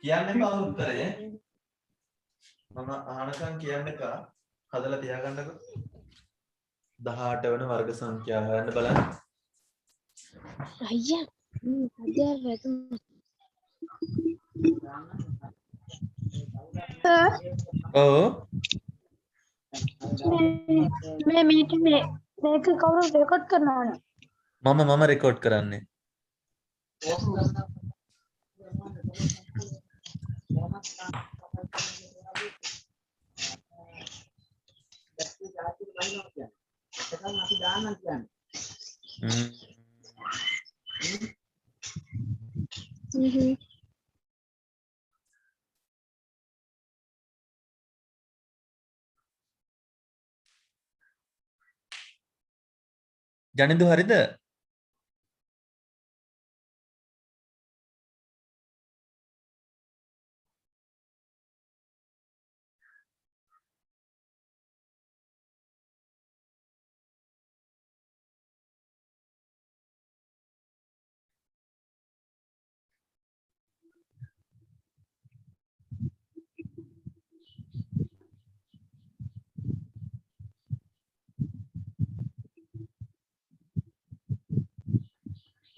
කියන්න එපා උත්තරේ. මම අහනකම් කියන්න එපා. හදලා තියාගන්නකො. 18 වෙන වර්ග සංඛ්‍යාව හොයන්න බලන්න. අයියා අධ්‍යාර වැතුන ඔව් මේ මේක කවුරු රෙකෝඩ් කරනවනේ මම රෙකෝඩ් කරන්නේ. ජනිදු හරිද?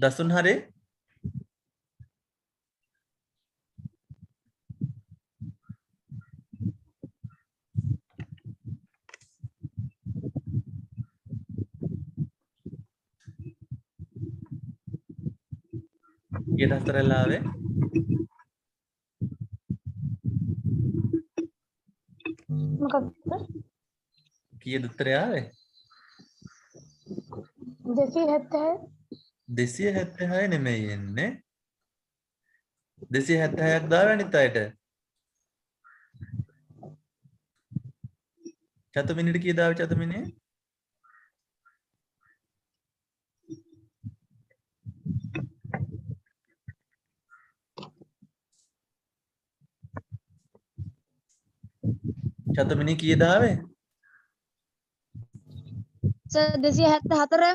දසුන් හරි? කීයට හතරලා ආවේ? මොකක්ද කීයද උත්තරය ආවේ? 276 276 නෙමෙයි එන්නේ. 276ක් දාව අනිත් අයට. චතුමිනිට කීයද ආවේ චතුමිනිය? චතුමිනිය කීයද ආවේ? සර් 274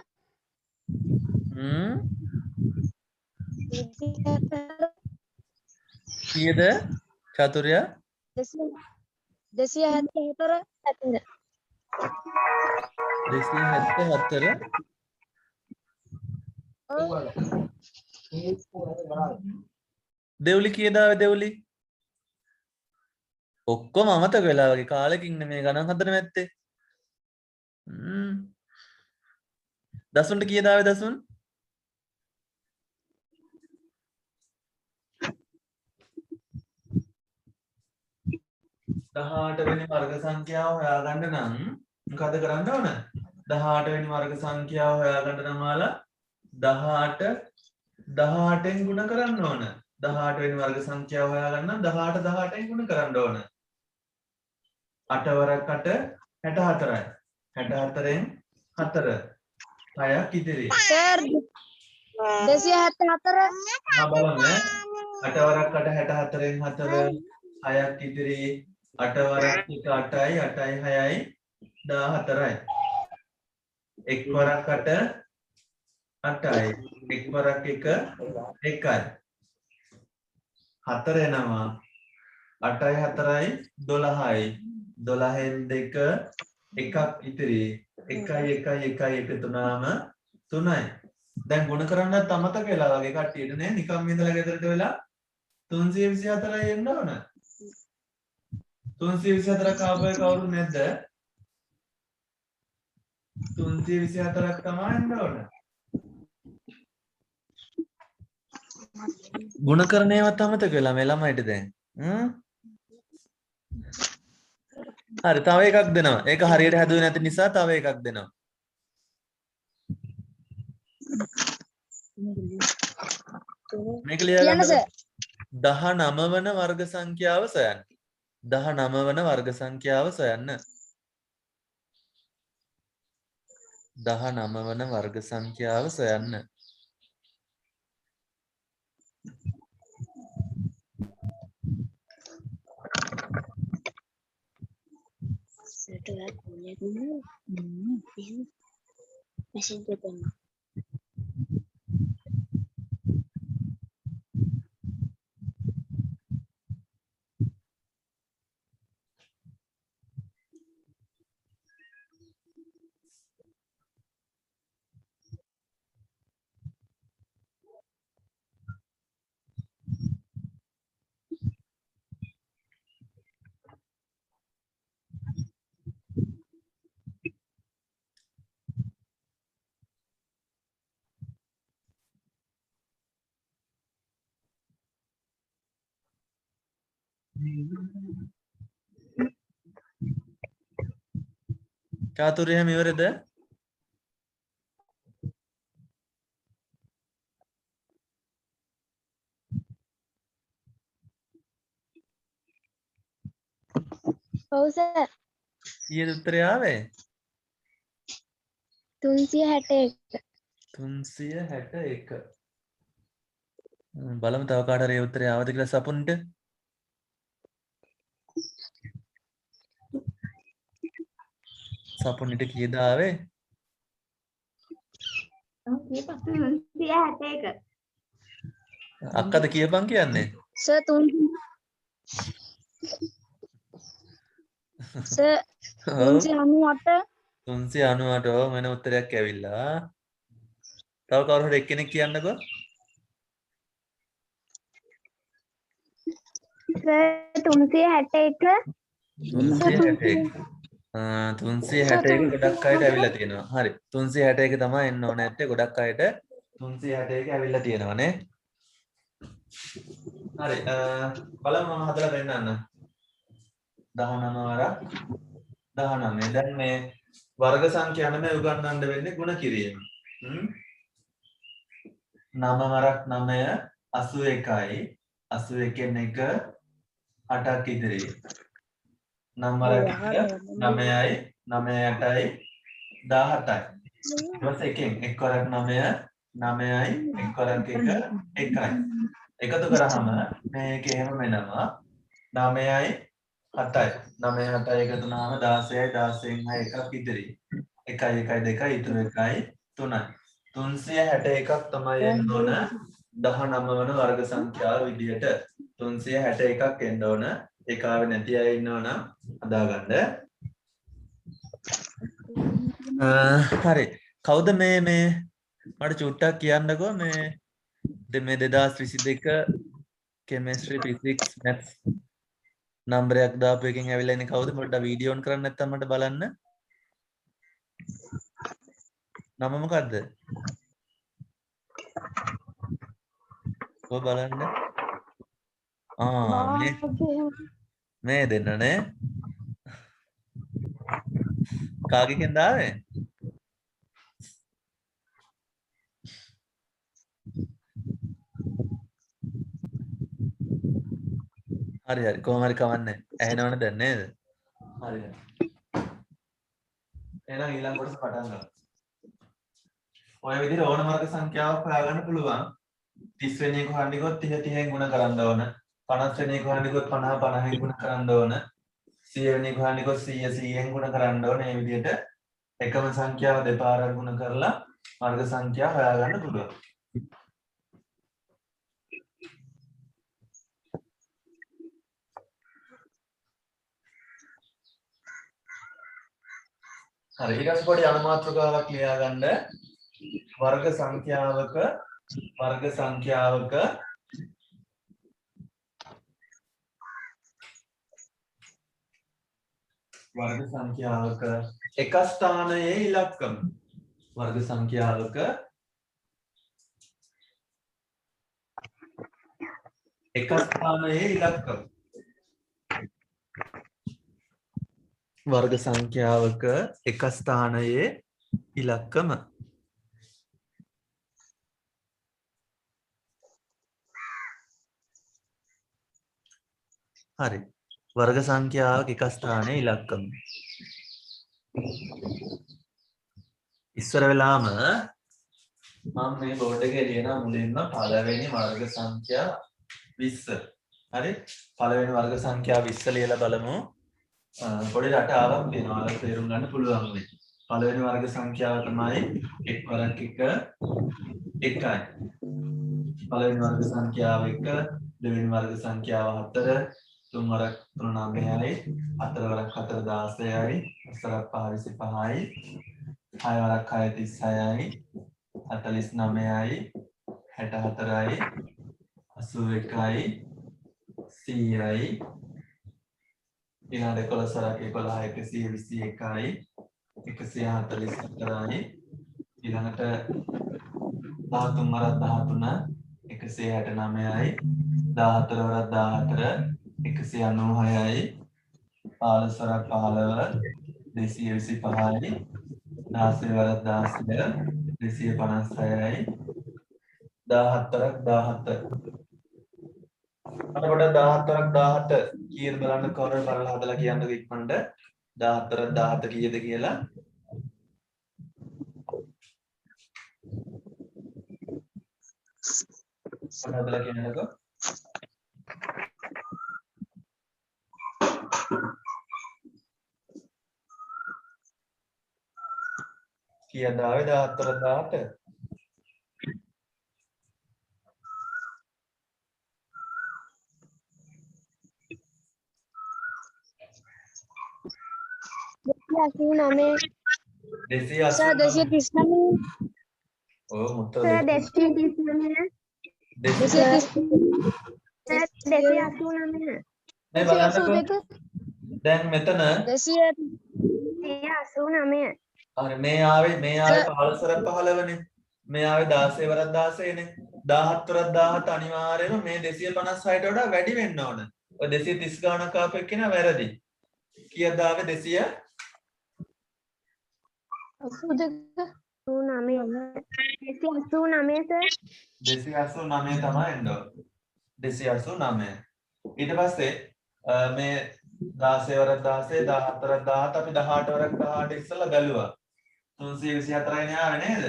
කීයද චතුරයා? 274 274 දෙව්ලි කීයද ආවේ දෙව්ලි? ඔක්කොම අමතක වෙලා වගේ කාලෙකින් මේ ගණන් හදන්න නැත්තේ. දසුන්ට කීයද ආවේ දසුන්? 18 වෙනි වර්ග සංඛ්‍යාව හොයාගන්න නම් මොකද කරන්න ඕන? 18 වෙනි වර්ග සංඛ්‍යාව හොයාගන්න නම් ඔයාලා 18න් ගුණ කරන්න ඕන. 18 වෙනි වර්ග සංඛ්‍යාව හොයාගන්න නම් 18න් ගුණ කරන්න ඕන. 8 වරක් 8 64යි. 64න් 4 6ක් ඉතිරි. සර් 274 බලන්න 8 වරක් 8 64න් 4 6ක් ඉතිරි. 8 වරක් 8යි 8යි 6යි 14යි. 1 වරක් 8 8යි. 1 වරක් 1 1යි. 4 එනවා 8යි 4යි 12යි. 12න් 2 එකක් ඉතිරි. 1යි 1යි 1යි එකතු වුණාම 3යි. දැන් ගුණ කරන්නත් අමතක වෙලා වගේ කට්ටියට නේ නිකම් ඉඳලා ගෙදරට වෙලා 324යි එන්න ඕන. 324ක් ආපුවා කවුරු නැද්ද? 324ක් තමයි එන්න ඕන. ගුණ කරණේවත් අමතක වෙලා මේ ළමයිට දැන්. හරි තව එකක් දෙනවා. ඒක හරියට හැදුවේ නැති නිසා තව එකක් දෙනවා. මේක ලියා ගන්න 19 වන වර්ග සංඛ්‍යාව සොයන්න. 19 වන වර්ග සංඛ්‍යාව සොයන්න. 19 වන වර්ග සංඛ්‍යාව සොයන්න. message එක දෙන්න. චාතුර්ය එහෙම ඉවරද? ඔව් සර්. ඊයේ උත්තරය ආවේ 361. 361. බලමු තව කාට හරි ඒ උත්තරය ආවද කියලා සපුන්ට. සපුන්ට කීයද ආවේ? 361. අක්කද කියපන් කියන්නේ. Sir 3 sir 398. 398 ඔව් වෙන උත්තරයක් ඇවිල්ලා. තව කවුරු හරි එක්කෙනෙක් කියන්නකෝ. සර් 361. 361 ගොඩක් අයට ඇවිල්ලා තියෙනවා. හරි. 361 තමයි එන්න ඕනේ නැත්තේ ගොඩක් අයට 361 ඇවිල්ලා තියෙනවානේ. හරි. බලමු මම හදලා පෙන්නන්න. 19 වරක් 19. දැන් මේ වර්ග සංඛ්‍යා නම උගන්වන්න වෙන්නේ ಗುಣ කිරීම. 9 වරක් 9 81යි 81න් 1 8ක් ඉදිරියේ. 9 වරක් 9යි 9යි 17යි. ඊට පස්සේ එකෙන් 1 වරක් 9 9යි 1 වරක් 1 1යි. එකතු කරාම මේක එහෙම වෙනවා 9යි 7යි 9යි 7යි එකතු වුණාම 16යි 16න් 6 එකක් ඉදිරියේ. 1යි 1යි 2යි ඉතුරු 1යි 3යි. 361ක් තමයි එන්න ඕන 19 වන වර්ග සංඛ්‍යාව විදිහට 361ක් එන්න ඕන. ඒක ආවේ නැති අය ඉන්නවනම් හදාගන්න. හරි. කවුද මේ මට චුට්ටක් කියන්නකෝ මේ 2022 chemistry physics maths නම්බරයක් දාපු එකෙන් ඇවිල්ලා ඉන්නේ කවුද? පොඩ්ඩක් වීඩියෝ ඔන් කරන්න නැත්නම් මට බලන්න. නම මොකද්ද? ඔය බලන්න. මේ දෙන්න නේ. කාගෙන්ද ආවේ? හරි හරි කොහොම හරි කවන්නේ. ඇහෙනවනේ දැන් නේද? හරි හරි. එහෙනම් ඊළඟ කොටස පටන් ගමු. ඔය විදිහට ඕනම වර්ග සංඛ්‍යාවක් හොයාගන්න පුළුවන්. 30 වෙනි එක හොයන්න ගියොත් 30 30න් ගුණ කරන්න ඕන. 50 වෙනි එක හොයන්න ගියොත් 50 50න් ගුණ කරන්න ඕන. 100 වෙනි එක හොයන්න ගියොත් 100 100න් ගුණ කරන්න ඕන. මේ විදිහට එකම සංඛ්‍යාව දෙපාරක් ගුණ කරලා වර්ග සංඛ්‍යා හොයාගන්න පුළුවන්. හරි ඊට පස්සේ පොඩි අනුමාත්‍රකාවක් ලියා ගන්න. වර්ග සංඛ්‍යාවක එක ස්ථානයේ ඉලක්කම. වර්ග සංඛ්‍යාවක එක ස්ථානයේ ඉලක්කම. වර්ග සංඛ්‍යාවක එක ස්ථානයේ ඉලක්කම. හරි. වර්ග සංඛ්‍යාවක එක ස්ථානයේ ඉලක්කම. ඉස්සර වෙලාම මම මේ බෝඩ් එකේ ලියන මුලින්ම පළවෙනි වර්ග සංඛ්‍යා 20. හරි. පළවෙනි වර්ග සංඛ්‍යා 20 ලියලා බලමු. පොඩි රටාවක් තියෙනවා. ඔයාලට තේරුම් ගන්න පුළුවන් වෙයි. පළවෙනි වර්ග සංඛ්‍යාව තමයි 1 වරක් 1 1යි. පළවෙනි වර්ග සංඛ්‍යාව 1, දෙවෙනි වර්ග සංඛ්‍යාව 4, තුන් වරක් 3 9යි, හතර වරක් 4 16යි, පස් වරක් 5 25යි, හය වරක් 6 36යි, 49යි, 64යි, 81යි, 100යි, ඊළඟ 11 වරක් 11 121යි, 144යි, ඊළඟට 13 වරක් 13 169යි, 14 වරක් 14 196යි, 15 වරක් 15 225යි, 16 වරක් 16 256යි, 17 වරක් 17. අතකොට 17 වරක් 17 කීයද බලන්න කවුරුහරි බලලා හදලා කියන්නකෝ ඉක්මනට 17 වරක් 17 කීයද කියලා. හදලා කියන්නකෝ. කීයද ආවේ 17 වරක් 18? Sir, 239. ඔව් මුත්තර Sir, 239. 289. මේ බලන්නකෝ. දැන් මෙතන 289. හරි මේ ආවේ 15 වරක් 15නේ. මේ ආවේ 16 වරක් 16නේ. 17 වරක් 17 අනිවාර්යයෙන්ම මේ 256ට වඩා වැඩි වෙන්න ඕන. ඔය 230 ගානක් ආපු එක්කෙන වැරදි. කීයද ආවේ 200? 289 sir. 289 තමයි එන්න ඕන. 289. ඊට පස්සේ මේ 16 වරක් 16 17 වරක් 17 අපි 18 වරක් 18 ඉස්සෙල්ලා බැලුවා. 324යි ආවේ නේද?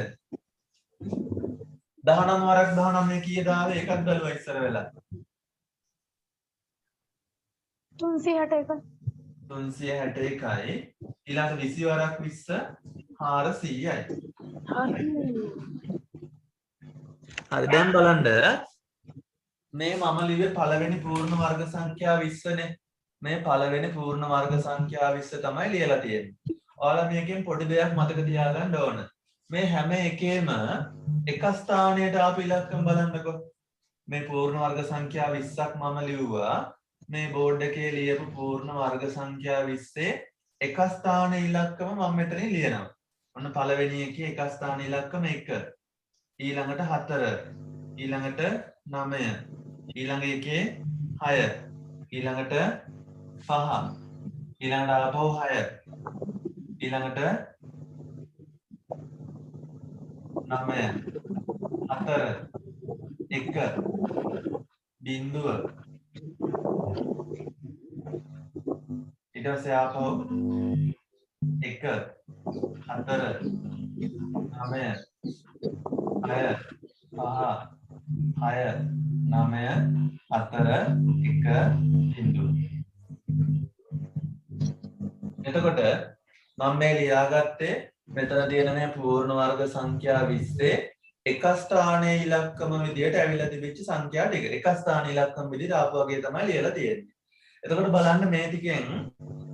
19 වරක් 19 කීයද ආවේ? ඒකත් බැලුවා ඉස්සර වෙලා. 361. 361යි ඊළඟ 20 වරක් 20 400යි. හරි දැන් බලන්න මේ මම ලිව්වේ පළවෙනි පූර්ණ වර්ග සංඛ්‍යා 20නේ. මේ පළවෙනි පූර්ණ වර්ග සංඛ්‍යා 20 තමයි ලියලා තියෙන්නේ. ඔයාලා මේකෙන් පොඩි දෙයක් මතක තියාගන්න ඕන. මේ හැම එකේම එක ස්ථානයට ආපු ඉලක්කම් බලන්නකෝ. මේ පූර්ණ වර්ග සංඛ්‍යා 20ක් මම ලිව්වා. මේ බෝඩ් එකේ ලියපු පූර්ණ වර්ග සංඛ්‍යා 20 එක ස්ථාන ඉලක්කම මම මෙතනින් ලියනවා. ඔන්න පළවෙනි එකේ එක ස්ථාන ඉලක්කම 1. ඊළඟට 4. ඊළඟට 9. ඊළඟ එකේ 6. ඊළඟට 5. ඊළඟට ආපහු 6. ඊළඟට 9. 4. 1. බිංදුව. ඊට පස්සේ ආපහු 1 4 9 6 5 9 4 1 බිංදුව. එතකොට මම මේ ලියාගත්තේ මෙතන තියෙන මේ පූර්ණ වර්ග සංඛ්‍යා 20 එක ස්ථානයේ ඉලක්කම විදියට ඇවිල්ලා තිබිච්ච සංඛ්‍යා ටික. එක ස්ථාන ඉලක්කම විදියට ආපු වගේ තමයි ලියලා තියෙන්නේ. එතකොට බලන්න මේ ටිකෙන්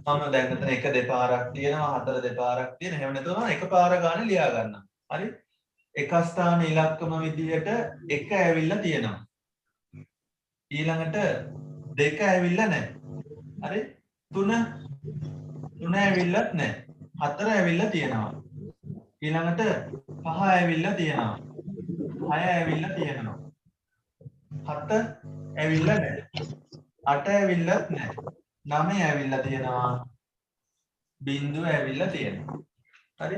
මම දැන් මෙතන 1 දෙපාරක් තියෙනවා 4 දෙපාරක් තියෙනවා. එහෙම නැතුව මම එක පාර ගන්න ලියා ගන්නම්. හරි? එක ස්ථාන ඉලක්කම විදියට 1 ඇවිල්ලා තියෙනවා. ඊළඟට 2 ඇවිල්ලා නැහැ. හරි? 3 ඇවිල්ලත් නැහැ. 4 ඇවිල්ලා තියෙනවා. ඊළඟට 5 ඇවිල්ලා තියෙනවා. 6 ඇවිල්ලා තියෙනවා. 7 ඇවිල්ලා නැහැ. 8 ඇවිල්ලත් නැහැ. 9 ඇවිල්ලා තියෙනවා. බිංදුව ඇවිල්ලා තියෙනවා. හරි?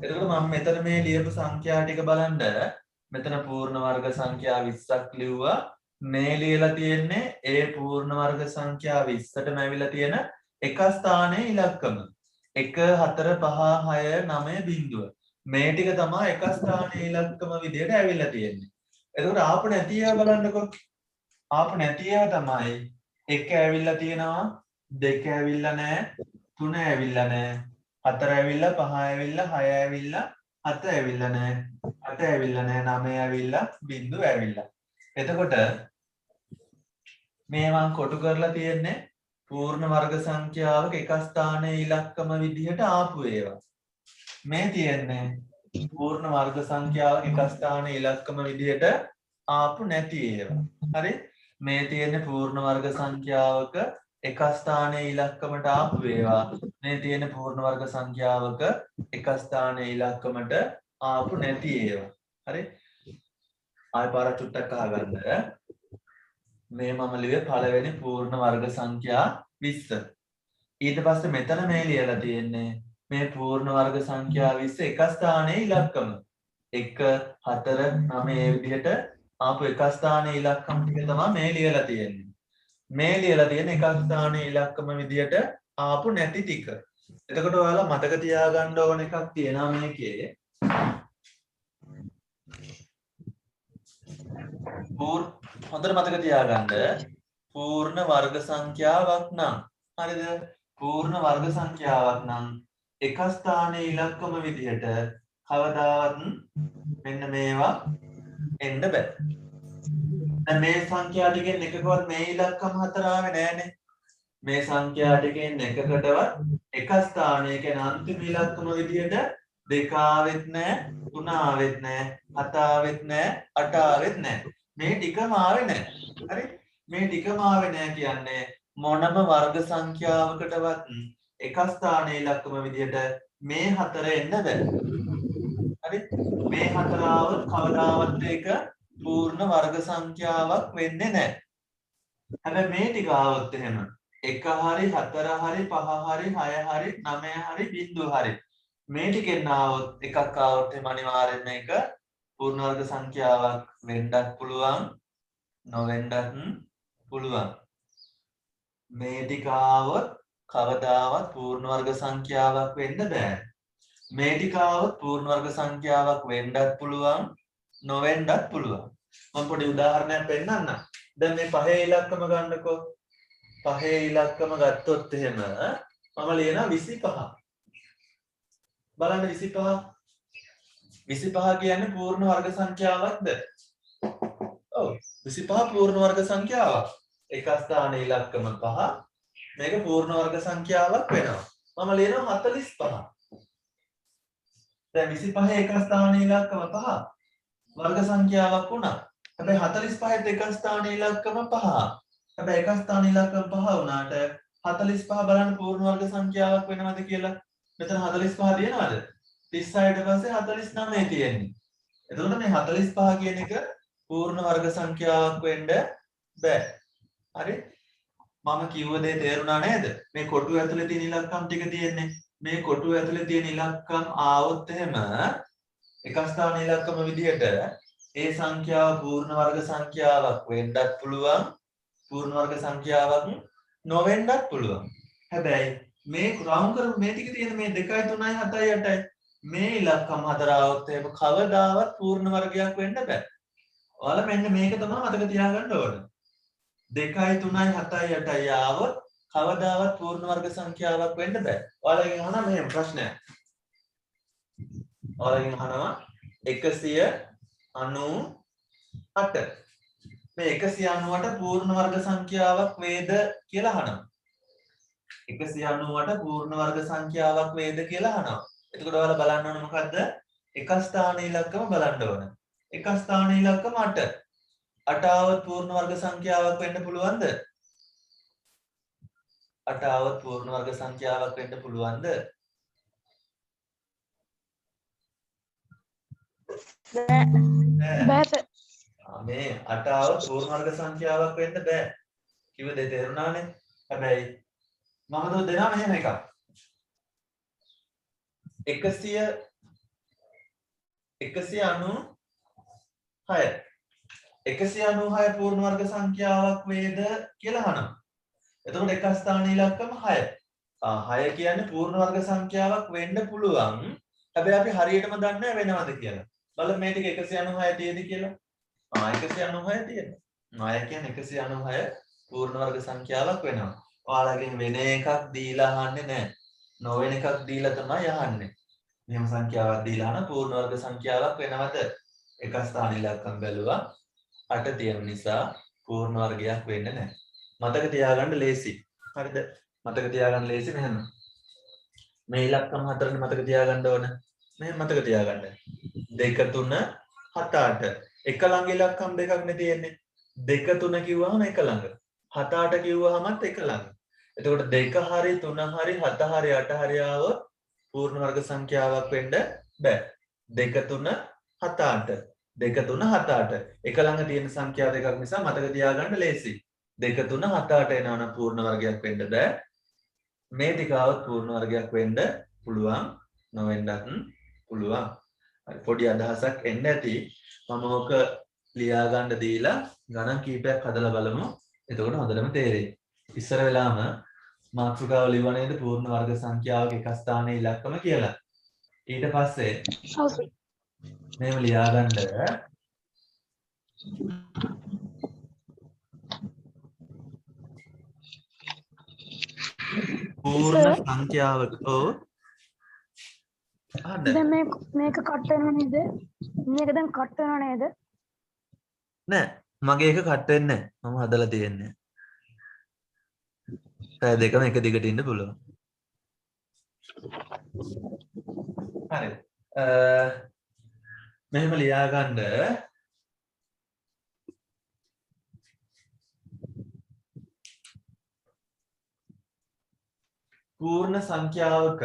එතකොට මම මෙතන මේ ලියපු සංඛ්‍යා ටික බලන්න මෙතන පූර්ණ වර්ග සංඛ්‍යා 20ක් ලිව්වා. මේ ලියලා තියෙන්නේ ඒ පූර්ණ වර්ග සංඛ්‍යා 20ටම ඇවිල්ලා තියෙන එක ස්ථානයේ ඉලක්කම. 1 4 5 6 9 බිංදුව. මේ ටික තමයි එක ස්ථානයේ ඉලක්කම විදියට ඇවිල්ලා තියෙන්නේ. එතකොට ආපු නැති ඒවා බලන්නකෝ. ආපු නැති ඒවා තමයි 1 ඇවිල්ලා තියෙනවා, 2 ඇවිල්ලා නැහැ, 3 ඇවිල්ලා නැහැ, 4 ඇවිල්ලා 5 ඇවිල්ලා 6 ඇවිල්ලා 7 ඇවිල්ලා නැහැ 8 ඇවිල්ලා නැහැ 9 ඇවිල්ලා බිංදුව ඇවිල්ලා එතකොට මේ මම කොටු කරලා තියෙන්නේ පූර්ණ වර්ග සංඛ්‍යාවක එක ස්ථානයේ ඉලක්කම විදිහට ආපු ඒවා මේ තියෙන්නේ පූර්ණ වර්ග සංඛ්‍යාවක එක ස්ථානයේ ඉලක්කම විදිහට ආපු නැති ඒවා හරි මේ තියෙන්නේ පූර්ණ වර්ග සංඛ්‍යාවක එක ස්ථානයේ ඉලක්කමට ආපු ඒවා මේ තියෙන පූර්ණ වර්ග සංඛ්‍යාවක එක ස්ථානයේ ඉලක්කමට ආපු නැති ඒවා හරි ආයෙ පාරක් චුට්ටක් අහගන්න මේ මම ලියුවේ පළවෙනි පූර්ණ වර්ග සංඛ්‍යා 20 ඊට පස්සේ මෙතන මේ ලියලා තියෙන්නේ මේ පූර්ණ වර්ග සංඛ්‍යා 20 එක ස්ථානයේ ඉලක්කම 1 4 9 මේ විදිහට ආපු එක ස්ථානයේ ඉලක්කම ටික තමයි මේ ලියලා තියෙන්නේ මේ ලියලා තියෙන එක ස්ථානයේ ඉලක්කම විදියට ආපු නැති ටික. එතකොට ඔයාලා මතක තියාගන්න ඕන එකක් තියෙනවා මේකේ. හොඳට මතක තියාගන්න පූර්ණ වර්ග සංඛ්‍යාවක් නම් හරිද? පූර්ණ වර්ග සංඛ්‍යාවක් නම් එක ස්ථානයේ ඉලක්කම විදියට කවදාවත් මෙන්න මේවා එන්න බෑ. දැන් මේ සංඛ්‍යා ටිකෙන් එකකවත් මේ ඉලක්කම 4 ආවේ නෑනේ. මේ සංඛ්‍යා ටිකෙන් එකකටවත් එක ස්ථානයක අන්තිම ඉලක්කම විදියට 2 ආවෙත් නෑ 3 ආවෙත් නෑ 7 ආවෙත් නෑ 8 ආවෙත් නෑ. මේ ටිකම ආවේ නෑ. හරි? මේ ටිකම ආවේ නෑ කියන්නේ මොනම වර්ග සංඛ්‍යාවකටවත් එක ස්ථානයේ ඉලක්කම විදියට මේ 4 එන්න බෑ. හරි? මේ 4 ආවොත් කවදාවත් ඒක පූර්ණ වර්ග සංඛ්‍යාවක් වෙන්නේ නැහැ. හැබැයි මේ ටික ආවොත් එහෙම 1 හරි 4 හරි 5 හරි 6 හරි 9 හරි බිංදුව හරි මේ ටිකෙන් ආවොත් එකක් ආවොත් එහෙම අනිවාර්යෙන් මේක පූර්ණ වර්ග සංඛ්‍යාවක් වෙන්නත් පුළුවන් නොවෙන්නත් පුළුවන්. මේ ටික ආවොත් කවදාවත් පූර්ණ වර්ග සංඛ්‍යාවක් වෙන්න බෑ. මේ ටික ආවොත් පූර්ණ වර්ග සංඛ්‍යාවක් වෙන්නත් පුළුවන් නොවෙන්නත් පුළුවන්. මම පොඩි උදාහරණයක් පෙන්නන්නම්. දැන් මේ පහේ ඉලක්කම ගන්නකෝ. පහේ ඉලක්කම ගත්තොත් එහෙම මම ලියනවා 25. බලන්න 25. 25 කියන්නේ පූර්ණ වර්ග සංඛ්‍යාවක්ද? ඔව්. 25 පූර්ණ වර්ග සංඛ්‍යාවක්. එක ස්ථානයේ ඉලක්කම 5. මේක පූර්ණ වර්ග සංඛ්‍යාවක් වෙනවා. මම ලියනවා 45. දැන් 25 එක ස්ථානයේ ඉලක්කම 5. වර්ග සංඛ්‍යාවක් වුණා. හැබැයි 45ත් එක ස්ථානයේ ඉලක්කම 5. හැබැයි එක ස්ථානයේ ඉලක්කම 5 වුණාට 45 බලන්න පූර්ණ වර්ග සංඛ්‍යාවක් වෙනවද කියලා. මෙතන 45 තියෙනවද? 36ට පස්සේ 49 තියෙන්නේ. එතකොට මේ 45 කියන එක පූර්ණ වර්ග සංඛ්‍යාවක් වෙන්න බෑ. හරි? මම කිව්ව දේ තේරුණා නේද? මේ කොටුව ඇතුලේ තියෙන ඉලක්කම් ටික තියෙන්නේ. මේ කොටුව ඇතුලේ තියෙන ඉලක්කම් ආවොත් එහෙම එක ස්ථාන ඉලක්කම විදිහට ඒ සංඛ්‍යාව පූර්ණ වර්ග සංඛ්‍යාවක් වෙන්නත් පුළුවන් පූර්ණ වර්ග සංඛ්‍යාවක් නොවෙන්නත් පුළුවන්. හැබැයි මේ රවුම් කරමු මේ ටික තියෙන මේ 2යි 3යි 7යි 8යි මේ ඉලක්කම් 4 આવොත් එහෙම කවදාවත් පූර්ණ වර්ගයක් වෙන්න බෑ. ඔයාලා මෙන්න මේක තමයි මතක තියාගන්න ඕන. 2යි 3යි 7යි 8යි આવොත් කවදාවත් පූර්ණ වර්ග සංඛ්‍යාවක් වෙන්න බෑ. ඔයාලගෙන් අහනවා මෙහෙම ප්‍රශ්නයක්. ඔයාලගෙන් අහනවා 198 මේ 198 පූර්ණ වර්ග සංඛ්‍යාවක් වේද කියලා අහනවා. 198 පූර්ණ වර්ග සංඛ්‍යාවක් වේද කියලා අහනවා. එතකොට ඔයාලා බලන්න ඕන මොකද්ද? එක ස්ථානයේ ඉලක්කම බලන්න ඕන. එක ස්ථානයේ ඉලක්කම 8. 8 આવත් පූර්ණ වර්ග සංඛ්‍යාවක් වෙන්න පුළුවන්ද? 8 આવත් පූර්ණ වර්ග සංඛ්‍යාවක් වෙන්න පුළුවන්ද? බෑ. මේ 8 આવත් පූර්ණ වර්ග සංඛ්‍යාවක් වෙන්න බෑ. කිව්ව දෙය තේරුණානේ. හැබැයි මම දෙනවා මෙහෙම එකක්. 196 පූර්ණ වර්ග සංඛ්‍යාවක් වේද කියලා අහනවා. එතකොට එක ස්ථානයේ ඉලක්කම 6. 6 කියන්නේ පූර්ණ වර්ග සංඛ්‍යාවක් වෙන්න පුළුවන්. හැබැයි අපි හරියටම දන්නේ නැහැ වෙනවද කියලා. බලන්න මේ ටික 196 තියෙද කියලා. 196 තියෙනවා. 9 කියන්නේ 196 පූර්ණ වර්ග සංඛ්‍යාවක් වෙනවා. ඔයාලගෙන් වෙන එකක් දීලා අහන්නේ නැහැ. නොවන එකක් දීලා තමයි යහන්නේ. මෙහෙම සංඛ්‍යාවක් දීලා අහන පූර්ණ වර්ග සංඛ්‍යාවක් වෙනවද? එක ස්ථාන ඉලක්කම් බැලුවා 8 තියෙන නිසා පූර්ණ වර්ගයක් වෙන්නේ නැහැ. මතක තියාගන්න ලේසි. හරිද? මතක තියාගන්න ලේසි මෙහෙම. මේ ඉලක්කම් හතරනේ මතක තියාගන්න ඕන. මෙහෙම මතක තියාගන්න. 2 3 7 8. එක ළඟ ඉලක්කම් දෙකක් නේ තියෙන්නේ. 2 3 කිව්වහම එක ළඟ. 7 8 කිව්වහමත් එක ළඟ. එතකොට 2 හරි 3 හරි 7 හරි 8 හරි ආවොත් පූර්ණ වර්ග සංඛ්‍යාවක් වෙන්න බෑ. 2 3 7 8. 2 3 7 8. එක ළඟ තියෙන සංඛ්‍යා දෙකක් නිසා මතක තියාගන්න ලේසි. 2 3 7 8 එනවා නම් පූර්ණ වර්ගයක් වෙන්න බෑ. මේ ටිකවත් පූර්ණ වර්ගයක් වෙන්න පුළුවන් නොවෙන්නත් පුළුවන්. හරි පොඩි අදහසක් එන්න ඇති. මම ඕක ලියා ගන්න දීලා ගණන් කීපයක් හදලා බලමු. එතකොට හොඳටම තේරෙයි. ඉස්සර වෙලාම මාතෘකාව ලිව්ව නේද පූර්ණ වර්ග සංඛ්‍යාවක එක ස්ථානයේ ඉලක්කම කියලා. ඊට පස්සේ මේව ලියා ගන්න පූර්ණ සංඛ්‍යාවක ඔව් අහන්න දැන් මේක කට් වෙනව නේද? මේක දැන් කට් වෙනව නේද? නෑ මගේ එක කට් වෙන්නේ නැහැ. මම හදලා තියෙන්නේ. පැය දෙකම එක දිගට ඉන්න පුළුවන්. හරි. මෙහෙම ලියා ගන්න පූර්ණ සංඛ්‍යාවක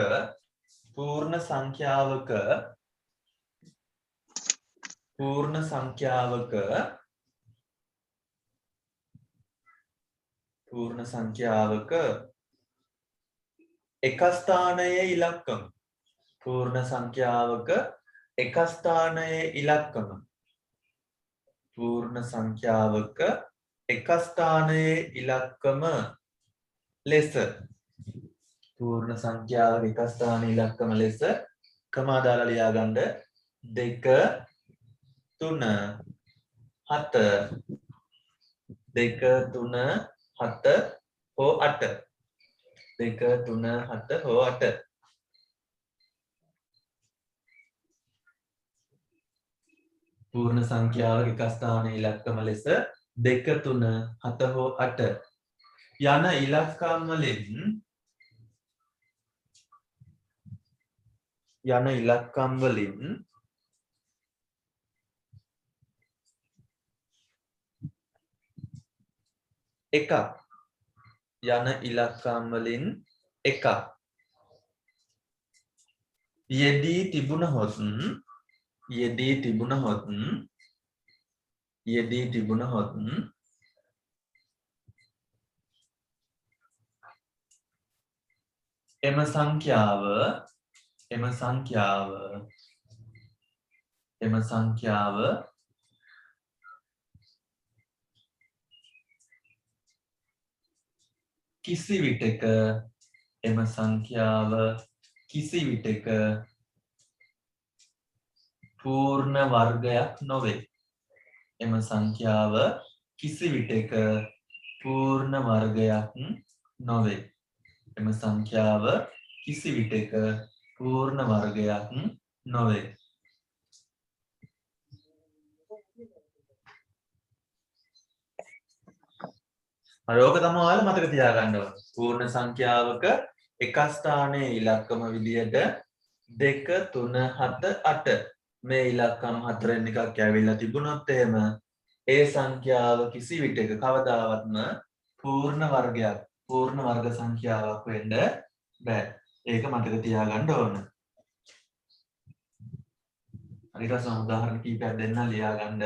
පූර්ණ සංඛ්‍යාවක එක ස්ථානයේ ඉලක්කම පූර්ණ සංඛ්‍යාවක එක ස්ථානයේ ඉලක්කම පූර්ණ සංඛ්‍යාවක එක ස්ථානයේ ඉලක්කම ලෙස පූර්ණ සංඛ්‍යාවක එක ස්ථානයේ ඉලක්කම ලෙස කමා දාලා ලියා ගන්න 2 3 7 2 3 7 හෝ 8 2 3 7 හෝ 8 පූර්ණ සංඛ්‍යාවක එක ස්ථානයේ ඉලක්කම ලෙස 2 3 7 හෝ 8 යන ඉලක්කම් වලින් එකක් යෙදී තිබුණහොත් එම සංඛ්‍යාව කිසි විටක පූර්ණ වර්ගයක් නොවේ. එම සංඛ්‍යාව කිසි විටක පූර්ණ වර්ගයක් නොවේ. එම සංඛ්‍යාව කිසි විටක පූර්ණ වර්ගයක් නොවේ. අරෝක තමයි ඔයාලා මතක තියාගන්න ඕන. පූර්ණ සංඛ්‍යාවක එක ස්ථානයේ ඉලක්කම විදියට 2 3 7 8 මේ ඉලක්කම් හතරෙන් එකක් ඇවිල්ලා තිබුණොත් එහෙම ඒ සංඛ්‍යාව කිසි විටක කවදාවත්ම පූර්ණ වර්ග සංඛ්‍යාවක් වෙන්න බෑ. ඒක මතක තියාගන්න ඕන. ඊට පස්සේ උදාහරණ කීපයක් දෙන්න ලියා ගන්න.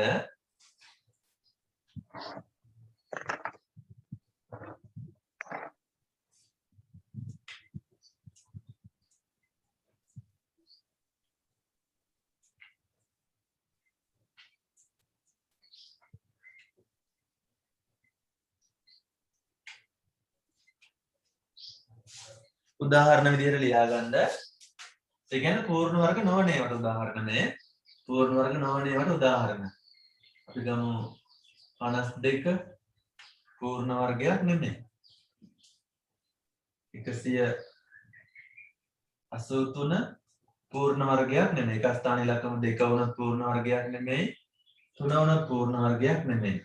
උදාහරණ විදිහට ලියා ගන්න. ඒ කියන්නේ පූර්ණ වර්ග නොවන ඒවාට උදාහරණ මේ. පූර්ණ වර්ග නොවන ඒවාට උදාහරණ. අපි ගමු 52 පූර්ණ වර්ගයක් නෙමෙයි. 100 83 පූර්ණ වර්ගයක් නෙමෙයි. එක ස්ථාන ඉලක්කම 2 වුණත් පූර්ණ වර්ගයක් නෙමෙයි. 3 වුණත් පූර්ණ වර්ගයක් නෙමෙයි.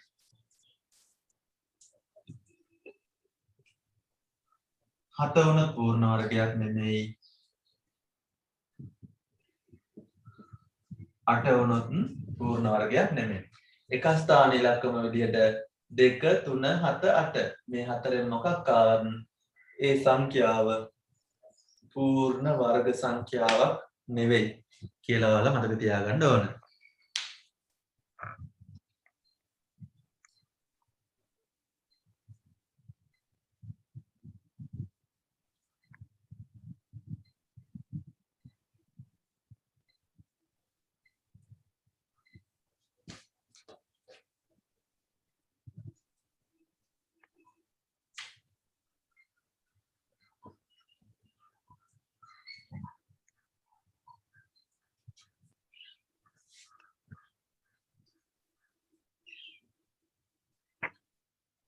7 වුණත් පූර්ණ වර්ගයක් නෙමෙයි. 8 වුණොත් පූර්ණ වර්ගයක් නෙමෙයි. එක ස්ථාන ඉලක්කම විදිහට 2 3 7 8 මේ හතරෙන් මොකක් ආවත් ඒ සංඛ්‍යාව පූර්ණ වර්ග සංඛ්‍යාවක් නෙවෙයි කියලා ඔයාලා මතක තියාගන්න ඕන.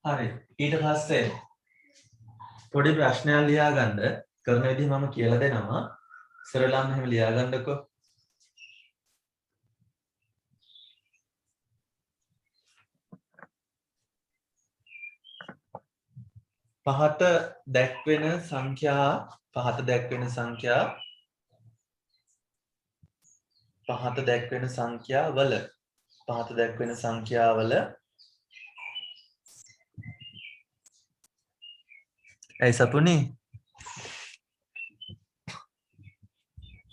හරි. ඊට පස්සේ පොඩි ප්‍රශ්නයක් ලියා ගන්න කරන විදිහ මම කියලා දෙනවා. ඉස්සරලම එහෙම ලියා ගන්නකො. පහත දැක්වෙන සංඛ්‍යාවල ඇයි සපුනි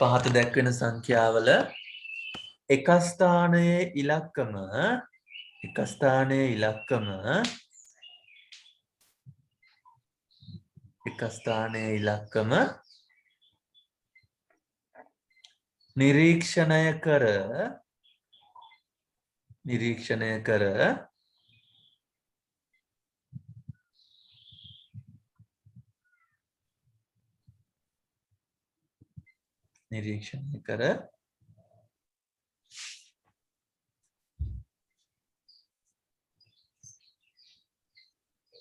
පහත දැක්වෙන සංඛ්‍යාවල එක ස්ථානයේ ඉලක්කම නිරීක්ෂණය කර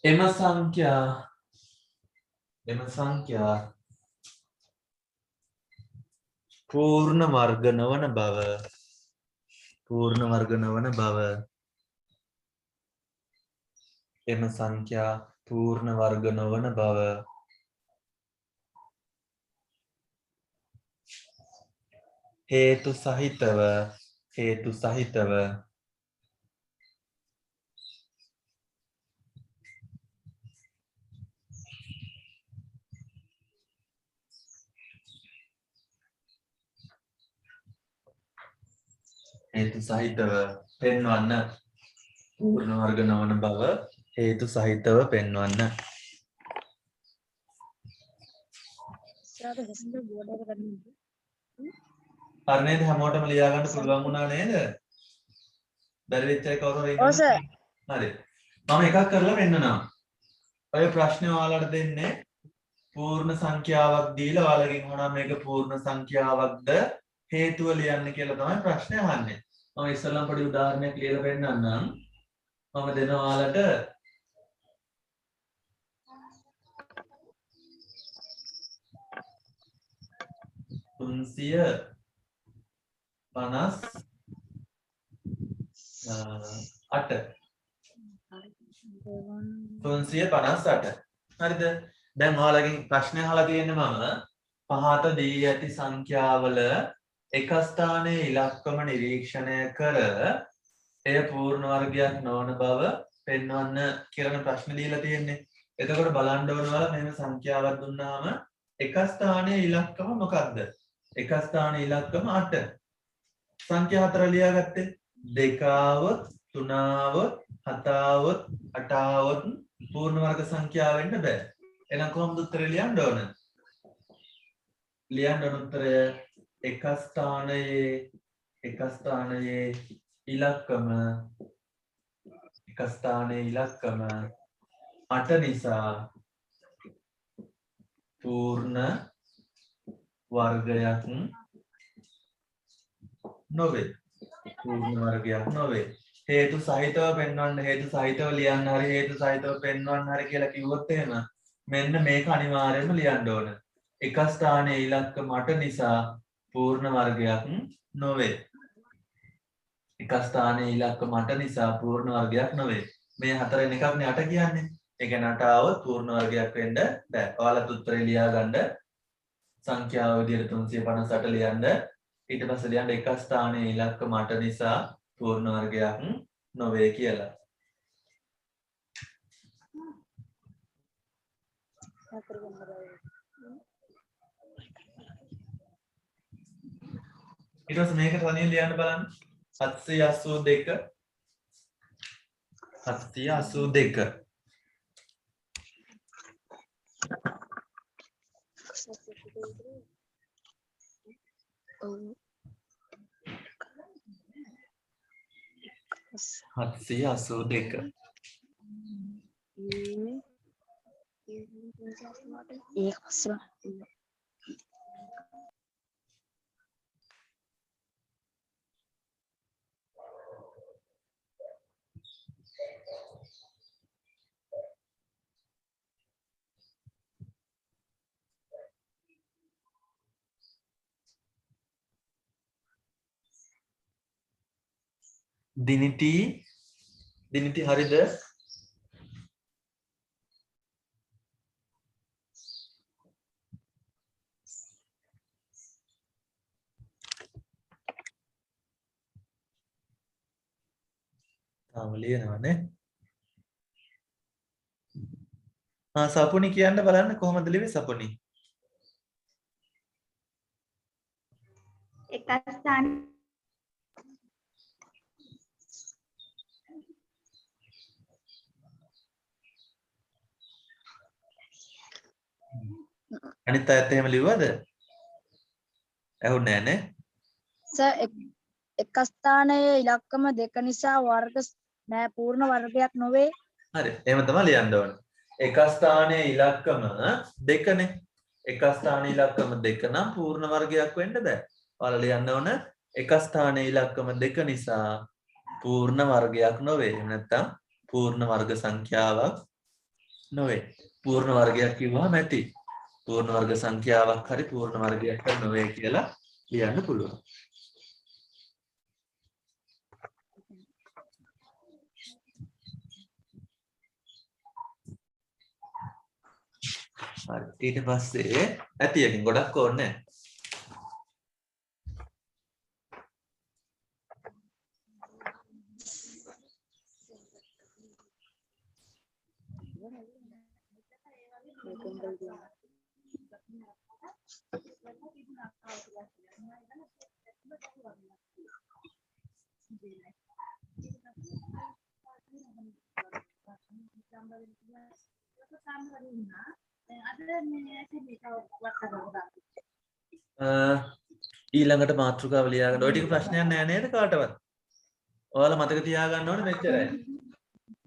එම සංඛ්‍යා පූර්ණ වර්ග නොවන බව හේතු සහිතව පෙන්වන්න පූර්ණ වර්ග නොවන බව හේතු සහිතව පෙන්වන්න. හරිනේද හැමෝටම ලියා ගන්න පුළුවන් වුණා නේද? බැරි වෙච්ච අය කවුරු හරි ඉන්නවද? හරි. මම එකක් කරලා පෙන්නනවා. ඔය ප්‍රශ්නේ ඔයාලට දෙන්නේ පූර්ණ සංඛ්‍යාවක් දීලා ඔයාලගෙන් අහනවා මේක පූර්ණ සංඛ්‍යාවක්ද හේතුව ලියන්න කියලා තමයි ප්‍රශ්නේ අහන්නේ. මම ඉස්සෙල්ලාම පොඩි උදාහරණයක් ලියලා පෙන්නන්නම්. මම දෙනවා ඔයාලට 358. හරිද? දැන් ඔයාලගෙන් ප්‍රශ්නය අහලා තියෙන්නේ මම පහත දී ඇති සංඛ්‍යාවල එක ස්ථානයේ ඉලක්කම නිරීක්ෂණය කර එය පූර්ණ වර්ගයක් නොවන බව පෙන්වන්න කියලා ප්‍රශ්න දීලා තියෙන්නේ. එතකොට බලන්න ඕන වල මෙහෙම සංඛ්‍යාවක් දුන්නාම එක ස්ථානයේ ඉලක්කම මොකක්ද? එක ස්ථානයේ ඉලක්කම 8. සංඛ්‍යා හතර ලියාගත්තේ 2වත් 3වත් 7වත් 8වත් පූර්ණ වර්ග සංඛ්‍යා වෙන්න බෑ. එහෙනම් කොහොමද උත්තරේ ලියන්න ඕන? ලියන්න ඕන උත්තරය එක ස්ථානයේ ඉලක්කම 8 නිසා පූර්ණ වර්ගයක් නොවේ. හේතු සහිතව පෙන්වන්න, හේතු සහිතව ලියන්න හරි, හේතු සහිතව පෙන්වන්න හරි කියලා කිව්වොත් එහෙම මෙන්න මේක අනිවාර්යයෙන්ම ලියන්න ඕන. එක ස්ථානයේ ඉලක්කම 8 නිසා පූර්ණ වර්ගයක් නොවේ. එක ස්ථානයේ ඉලක්කම 8 නිසා පූර්ණ වර්ගයක් නොවේ. මේ හතරෙන් එකක්නේ 8 කියන්නේ. ඒ කියන්නේ 8 આવොත් පූර්ණ වර්ගයක් වෙන්න බෑ. ඔයාලත් උත්තරේ ලියා ගන්න. සංඛ්‍යාව විදිහට 358 ලියන්න. ඊට පස්සේ ලියන්න එක ස්ථානයේ ඉලක්කම 8 නිසා පූර්ණ වර්ගයක් නොවේ කියලා. ඊට පස්සේ මේක තනියෙන් ලියන්න බලන්න. 782 782 782 ඒක පස්සේ දිනිටි හරිද? තාම ලියනවනේ. සපුනි කියන්න බලන්න කොහොමද ලිව්වේ සපුනි? එක ස්ථාන අනිත් අයත් එහෙම ලිව්වද? ඇහුන්නේ නැහැ නේ. සර් එක ස්ථානයේ ඉලක්කම 2 නිසා වර්ග නෑ පූර්ණ වර්ගයක් නොවේ. හරි. එහෙම තමයි ලියන්න ඕන. එක ස්ථානයේ ඉලක්කම 2නේ. එක ස්ථානයේ ඉලක්කම 2 නම් පූර්ණ වර්ගයක් වෙන්න බෑ. ඔයාලා ලියන්න ඕන එක ස්ථානයේ ඉලක්කම 2 නිසා පූර්ණ වර්ගයක් නොවේ. එහෙම නැත්නම් පූර්ණ වර්ග සංඛ්‍යාවක් නොවේ. පූර්ණ වර්ගයක් කිව්වම ඇති. පූර්ණ වර්ග සංඛ්‍යාවක් හරි පූර්ණ වර්ගයක් හරි නොවේ කියලා ලියන්න පුළුවන්. හරි. ඊට පස්සේ ඇතියකින් ගොඩක් ඕනේ නැහැ. ඊළඟට මාතෘකාව ලියා ගන්න. ඔය ටික ප්‍රශ්නයක් නෑ නේද කාටවත්? ඔයාලා මතක තියාගන්න ඕනේ මෙච්චරයි.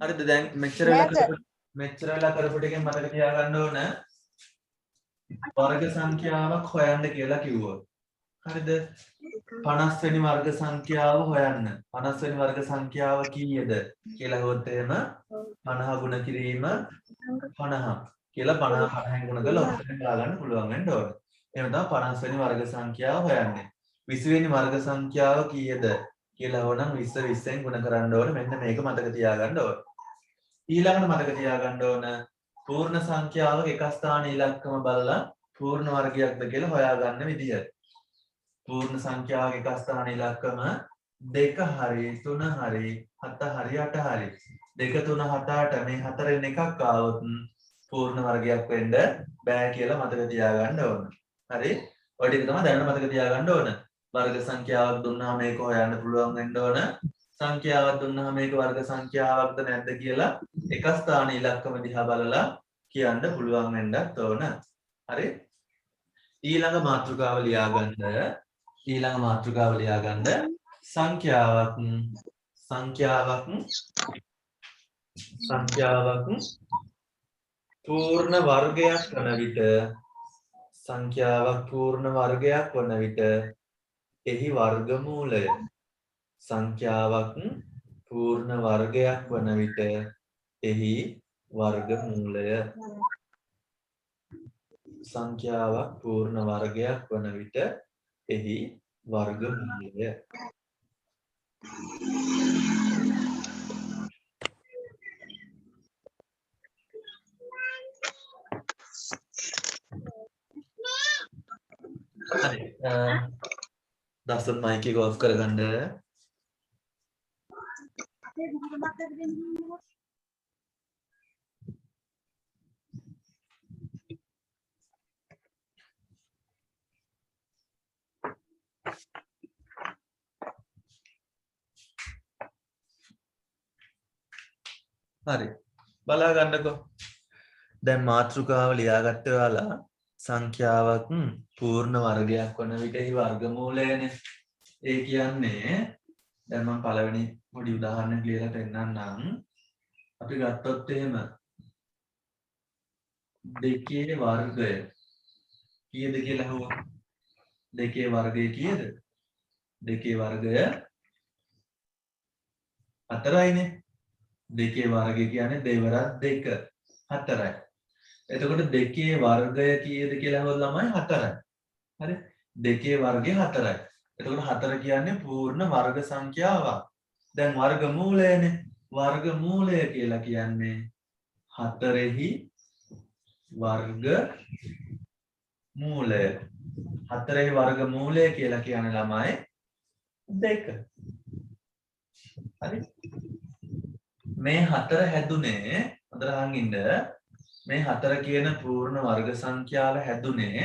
හරිද? දැන් මෙච්චර වෙලා කරපු ටිකෙන් මතක තියාගන්න ඕන වර්ග සංඛ්‍යාවක් හොයන්න කියලා කිව්වොත්. හරිද? 50 වෙනි වර්ග සංඛ්‍යාව හොයන්න. 50 වෙනි වර්ග සංඛ්‍යාව කීයද කියලා හොත් එහෙම 50 ගුණ කිරීම 50 කියලා 50 50න් ගුණ කරලා උත්තරේ දාගන්න පුළුවන් වෙන්න ඕනේ. එහෙම තමයි 50 වෙනි වර්ග සංඛ්‍යාව හොයන්නේ. 20 වෙනි වර්ග සංඛ්‍යාව කීයද කියලා හොනම් 20 20න් ගුණ කරන්න ඕනේ. මෙන්න මේක මතක තියාගන්න ඕනේ. ඊළඟට මතක තියාගන්න ඕන පූර්ණ සංඛ්‍යාවක එක ස්ථාන ඉලක්කම බලලා පූර්ණ වර්ගයක්ද කියලා හොයාගන්න විදිය. පූර්ණ සංඛ්‍යාවක එක ස්ථාන ඉලක්කම 2 හරි 3 හරි 7 හරි 8 හරි 2 3 7 8 මේ හතරෙන් එකක් ආවොත් පූර්ණ වර්ගයක් වෙන්න බෑ කියලා මතක තියාගන්න ඕන. හරි? ඔය ටික තමයි දැනට මතක තියාගන්න ඕන. වර්ග සංඛ්‍යාවක් දුන්නාම මේක හොයන්න පුළුවන් වෙන්න ඕන. සංඛ්‍යාවක් දුන්නාම මේක වර්ග සංඛ්‍යාවක්ද නැද්ද කියලා එක ස්ථාන ඉලක්කම දිහා බලලා කියන්න පුළුවන් වෙන්නත් ඕන. හරි? ඊළඟ මාතෘකාව ලියාගන්න සංඛ්‍යාවක් පූර්ණ වර්ගයක් වන විට එහි වර්ගමූලය සංඛ්‍යාවක් පූර්ණ වර්ගයක් වන විට එහි වර්ගමූලය සංඛ්‍යාවක් පූර්ණ වර්ගයක් වන විට එහි වර්ගමූලය හරි දස්සන් මයික් එක ඔෆ් කරගන්න හරි බලා ගන්නකෝ දැන් මාතෘකාව ලියාගත්ත ඔයාලා සංඛ්‍යාවක් පූර්ණ වර්ගයක් වන විට එහි වර්ගමූලයනේ ඒ කියන්නේ දැන් මම පළවෙනි පොඩි උදාහරණයක් ලියලා පෙන්නන්නම් අපි ගත්තොත් එහෙම දෙකේ වර්ගය කීයද කියලා අහුවොත් දෙකේ වර්ගය කීයද දෙකේ වර්ගය 4යිනේ දෙකේ වර්ගය කියන්නේ දෙවරක් 2 4යි එතකොට දෙකේ වර්ගය කීයද කියලා අහුවොත් ළමයි 4යි හරි දෙකේ වර්ගය 4යි එතකොට 4 කියන්නේ පූර්ණ වර්ග සංඛ්‍යාවක් දැන් වර්ගමූලයනේ වර්ගමූලය කියලා කියන්නේ 4හි වර්ග මූලය 4හි වර්ග මූලය කියලා කියන්නේ ළමයි 2 හරි මේ 4 හැදුනේ හොඳට අහන් ඉන්න මේ 4 කියන පූර්ණ වර්ග සංඛ්‍යාව හැදුනේ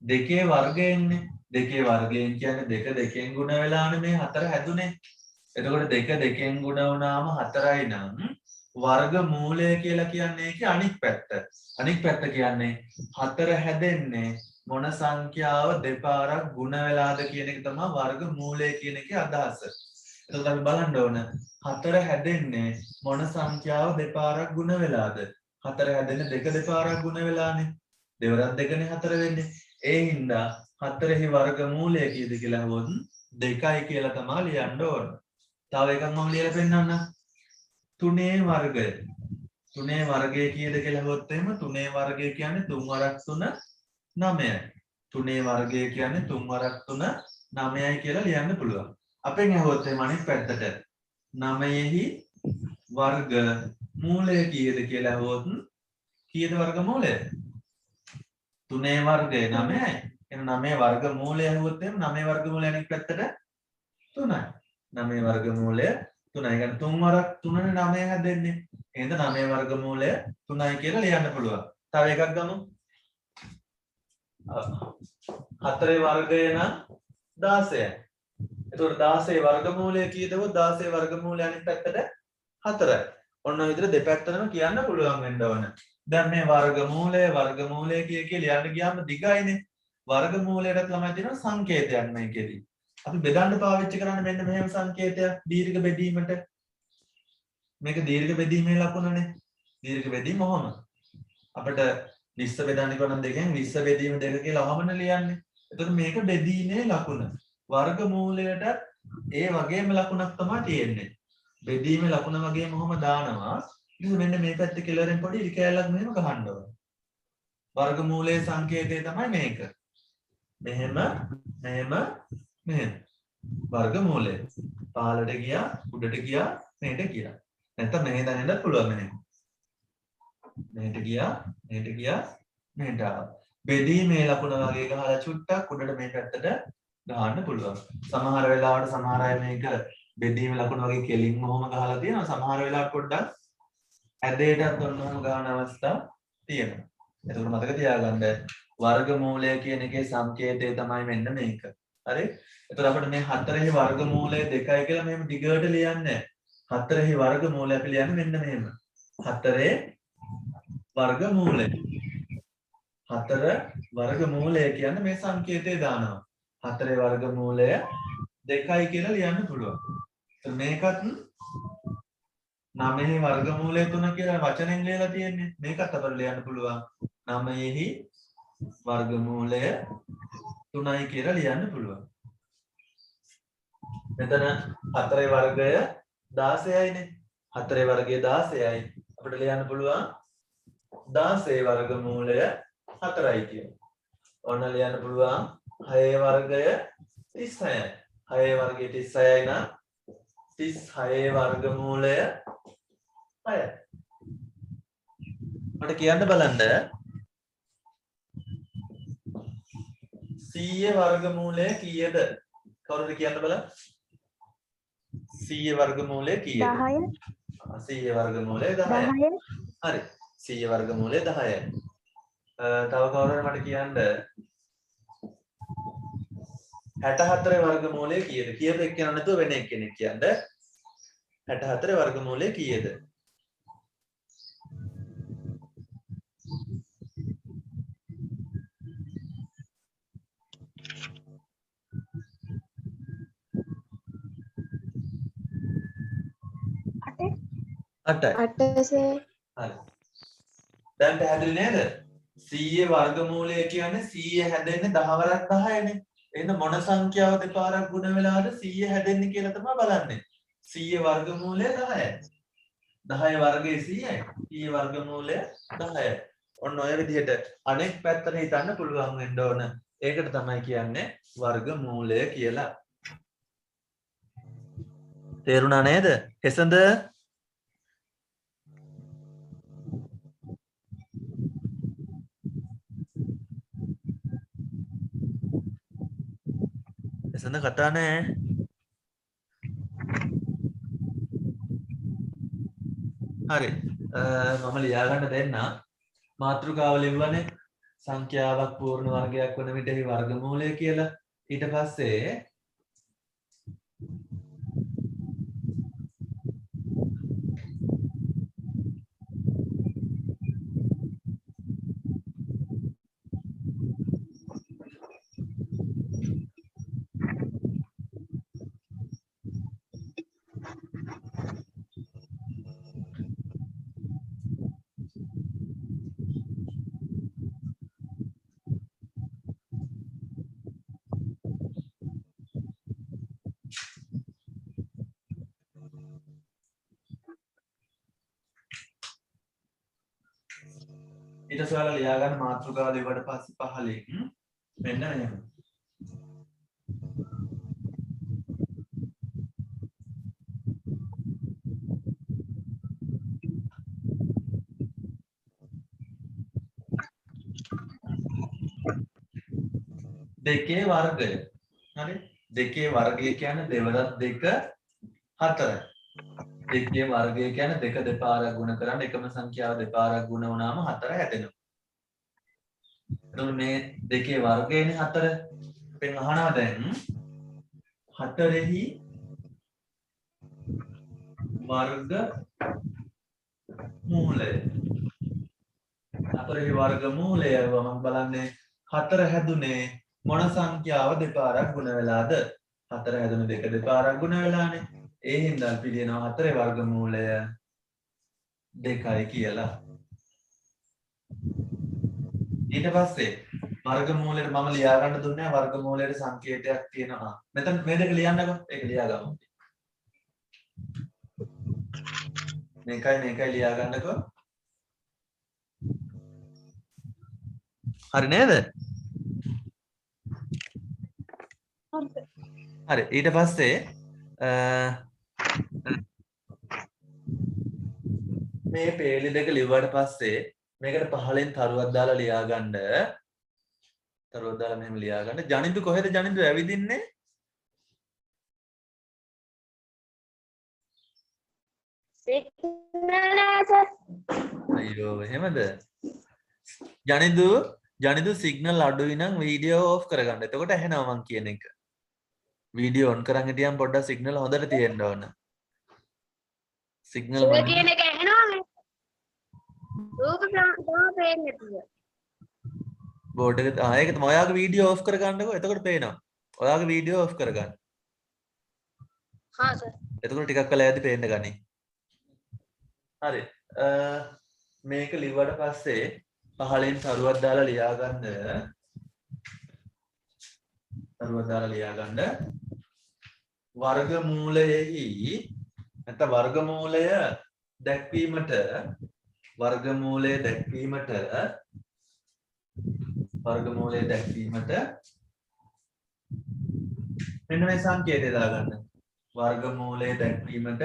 දෙකේ වර්ගයෙන්නේ දෙකේ වර්ගයෙන් කියන්නේ දෙක දෙකෙන් ගුණ වෙලානේ මේ 4 හැදුනේ එතකොට දෙක දෙකෙන් ගුණ වුණාම 4යි නම් වර්ග මූලය කියලා කියන්නේ ඒකේ අනික් පැත්ත කියන්නේ 4 හැදෙන්නේ මොන සංඛ්‍යාව දෙපාරක් ගුණ වෙලාද කියන එක තමයි වර්ග මූලය කියන එකේ අදහස. එතකොට අපි බලන්න ඕන 4 හැදෙන්නේ මොන සංඛ්‍යාව දෙපාරක් ගුණ වෙලාද? 4 හැදෙන්නේ දෙක දෙපාරක් ගුණ වෙලානේ. දෙවරක් දෙකනේ 4 වෙන්නේ. ඒ හින්දා 4හි වර්ග මූලය කීයද කියලා අහුවොත් 2යි කියලා තමයි ලියන්න ඕන. තව එකක් මම ලියලා පෙන්නන්නම්. 3 වර්ගය. 3 වර්ගය කීයද කියලා අහුවොත් එහෙම 3 වර්ගය කියන්නේ 3 වරක් 3 9යි. 3 වර්ගය කියන්නේ 3 වරක් 3 9යි කියලා ලියන්න පුළුවන්. අපෙන් අහුවොත් එහෙම අනිත් පැත්තට 9හි වර්ග මූලය කීයද කියලා අහුවොත් කීයද වර්ග මූලය? 3 වර්ගය 9යි. එහෙනම් 9 වර්ග මූලය අහුවොත් එහෙම 9 වර්ග මූලය අනිත් පැත්තට 3යි. 9 වර්ග මූලය 3යි. يعني 3 වරක් 3නේ 9 හැදෙන්නේ. එහෙනම් 9 වර්ග මූලය 3යි කියලා ලියන්න පුළුවන්. තව එකක් ගමු. 4 වර්ගය නම් 16යි. එතකොට 16 වර්ගමූලය කීයද? 16 වර්ගමූලය අනිත් පැත්තට 4යි. ඔන්න ඔය විදිහට දෙපැත්තටම කියන්න පුළුවන් වෙන්න ඕන. දැන් මේ වර්ගමූලය කිය ලියන්න ගියාම දිගයිනේ. වර්ගමූලයටත් ළමයි දෙනවා සංකේතයක් මේකෙදි. අපි බෙදන්න පාවිච්චි කරන්නේ මෙන්න මෙහෙම සංකේතයක් දීර්ඝ බෙදීමට. මේක දීර්ඝ බෙදීමේ ලකුණනේ. දීර්ඝ බෙදීම ඔහම. අපිට 20 බෙදන්න කිව්වනම් දෙකෙන් 20 බෙදීම 2 කියලා ඔහමනේ ලියන්නේ. එතකොට මේක බෙදීමේ ලකුණ. වර්ගමූලයට ඒ වගේම ලකුණක් තමයි තියෙන්නේ. බෙදීමේ ලකුණ වගේම ඔහම දානවා. ඉතින් මෙන්න මේ පැත්තේ කෙලවරෙන් පොඩි ඉරි කැලක් මෙහෙම ගහන්න ඕන. වර්ගමූලයේ සංකේතය තමයි මේක. මෙහෙම මෙහෙම. වර්ගමූලය. පහළට ගියා, උඩට ගියා, මෙහෙට ගියා. නැත්නම් මෙහෙ දැනෙන්නත් පුළුවන් මෙහෙම. මෙහෙට ගියා, මෙහෙට ආවා. බෙදීමේ ලකුණ වගේ ගහලා චුට්ටක් උඩට මේ පැත්තට ගහන්න පුළුවන්. සමහර වෙලාවට සමහර අය මේක බෙදීම ලකුණ වගේ කෙලින්ම ඔහම ගහලා තියෙනවා. සමහර වෙලාවට පොඩ්ඩක් ඇදේටත් ඔන්නෝම ගහන අවස්ථා තියෙනවා. එතකොට මතක තියාගන්න වර්ගමූලය කියන එකේ සංකේතය තමයි මෙන්න මේක. හරි? එතකොට අපිට මේ 4හි වර්ගමූලය 2යි කියලා මෙහෙම දිගට ලියන්නේ නැහැ. 4හි වර්ගමූලය අපි ලියන්නේ මෙන්න මෙහෙම. 4 වර්ගමූලය. 4 වර්ගමූලය කියන්නේ මේ සංකේතය දානවා. 4 වර්ගමූලය 2යි කියලා ලියන්න පුළුවන්. මේකත් 9හි වර්ගමූලය 3 කියලා වචනෙන් ලියලා තියෙන්නේ. මේකත් අපිට ලියන්න පුළුවන්. 9හි වර්ගමූලය 3යි කියලා ලියන්න පුළුවන්. මෙතන 4 වර්ගය 16යිනේ. 4 වර්ගය 16යි. අපිට ලියන්න පුළුවන් 16 වර්ගමූලය 4යි කියලා. ඔන්න ලියන්න පුළුවන් 6 වර්ගය 36යි. 6 වර්ගය 36යි නම් 36 වර්ගමූලය 6යි. මට කියන්න බලන්න 100 වර්ගමූලය කීයද? කවුරුද කියන්න බලන්න? 100 වර්ගමූලය කීයද? 10 100 වර්ගමූලය 10යි. 10 හරි. 100 වර්ගමූලය 10යි. තව කවුරුහරි මට කියන්න 64 වර්ගමූලය කීයද? කීයද එක්කෙනා නැතුව වෙන එක්කෙනෙක් කියන්න. 64 වර්ගමූලය කීයද? අටයි. 8 හරි. දැන් පැහැදිලි නේද? 100 වර්ගමූලය කියන්නේ 100 හැදෙන්නේ 10 වරක් 10නේ. එහෙනම් මොන සංඛ්‍යාව දෙපාරක් ගුණ වෙලාද 100 හැදෙන්නේ කියලා තමයි බලන්නේ. 100 වර්ගමූලය 10යි. 10 වර්ගය 100යි. 100 වර්ගමූලය 10යි. ඔන්න ඔය විදිහට අනෙක් පැත්තට හිතන්න පුළුවන් වෙන්න ඕන. ඒකට තමයි කියන්නේ වර්ගමූලය කියලා. තේරුණා නේද? එසඳ එසඳ කතා නෑ. හරි. මම ලියාගන්න දෙන්න. මාතෘකාව ලිව්වනේ සංඛ්‍යාවක් පූර්ණ වර්ගයක් වන විට එහි වර්ගමූලය කියලා. ඊට පස්සේ ඊට පස්සේ ඔයාලා ලියාගන්න මාතෘකාව ලිව්වට පස්සේ පහලින් මෙන්න මෙහෙම. දෙකේ වර්ගය. හරි? දෙකේ වර්ගය කියන්නේ දෙවරක් 2 4යි. දෙකේ වර්ගය කියන්නේ දෙක දෙපාරක් ගුණ කරන්න එකම සංඛ්‍යාව දෙපාරක් ගුණ වුණාම 4 හැදෙනවා. එතකොට මේ දෙකේ වර්ගයනේ 4. අපෙන් අහනවා දැන් 4හි වර්ග මූලය. 4හි වර්ග මූලය මම බලන්නේ 4 හැදුනේ මොන සංඛ්‍යාව දෙපාරක් ගුණ වෙලාද? 4 හැදුනේ දෙක දෙපාරක් ගුණ වෙලානේ. ඒ හින්දා අපි ලියනවා 4 වර්ගමූලය 2යි කියලා. ඊට පස්සේ වර්ගමූලයට මම ලියා ගන්න දුන්නේ වර්ගමූලයට සංකේතයක් තියෙනවා. මෙතන මේ දෙක ලියන්නකෝ. ඒක ලියා ගමු. මේකයි ලියා ගන්නකෝ. හරි නේද? හරි. ඊට පස්සේ මේ පේලි දෙක ලිව්වට පස්සේ මේකට පහලෙන් තරුවක් දාලා ලියා ගන්න. තරුවක් දාලා මෙහෙම ලියා ගන්න. ජනිදු කොහෙද ජනිදු ඇවිදින්නේ? අයියෝ එහෙමද? ජනිදු සිග්නල් අඩුයි නම් වීඩියෝ ඕෆ් කරගන්න. එතකොට ඇහෙනවා මං කියන එක. වීඩියෝ ඔන් කරන් හිටියම් පොඩ්ඩක් සිග්නල් හොඳට තියෙන්න ඕන. සිග්නල් ඔය කියන එක ඇහෙනවද? රූප තමයි පේන්නේ නැතුව. බෝඩ් එක ඒක තමයි ඔයාගේ වීඩියෝ ඕෆ් කරගන්නකෝ. එතකොට පේනවා. ඔයාගේ වීඩියෝ ඕෆ් කරගන්න. හා සර්. එතකොට ටිකක් වෙලා යද්දි පේන්න ගනී. හරි. මේක ලිව්වට පස්සේ පහලින් තරුවක් දාලා ලියා ගන්න. තරුවක් දාලා ලියා ගන්න. වර්ගමූලයෙහි නැත්නම් වර්ගමූලය දැක්වීමට වර්ගමූලය දැක්වීමට මෙන්න මේ සංකේතය දාගන්න. වර්ගමූලය දැක්වීමට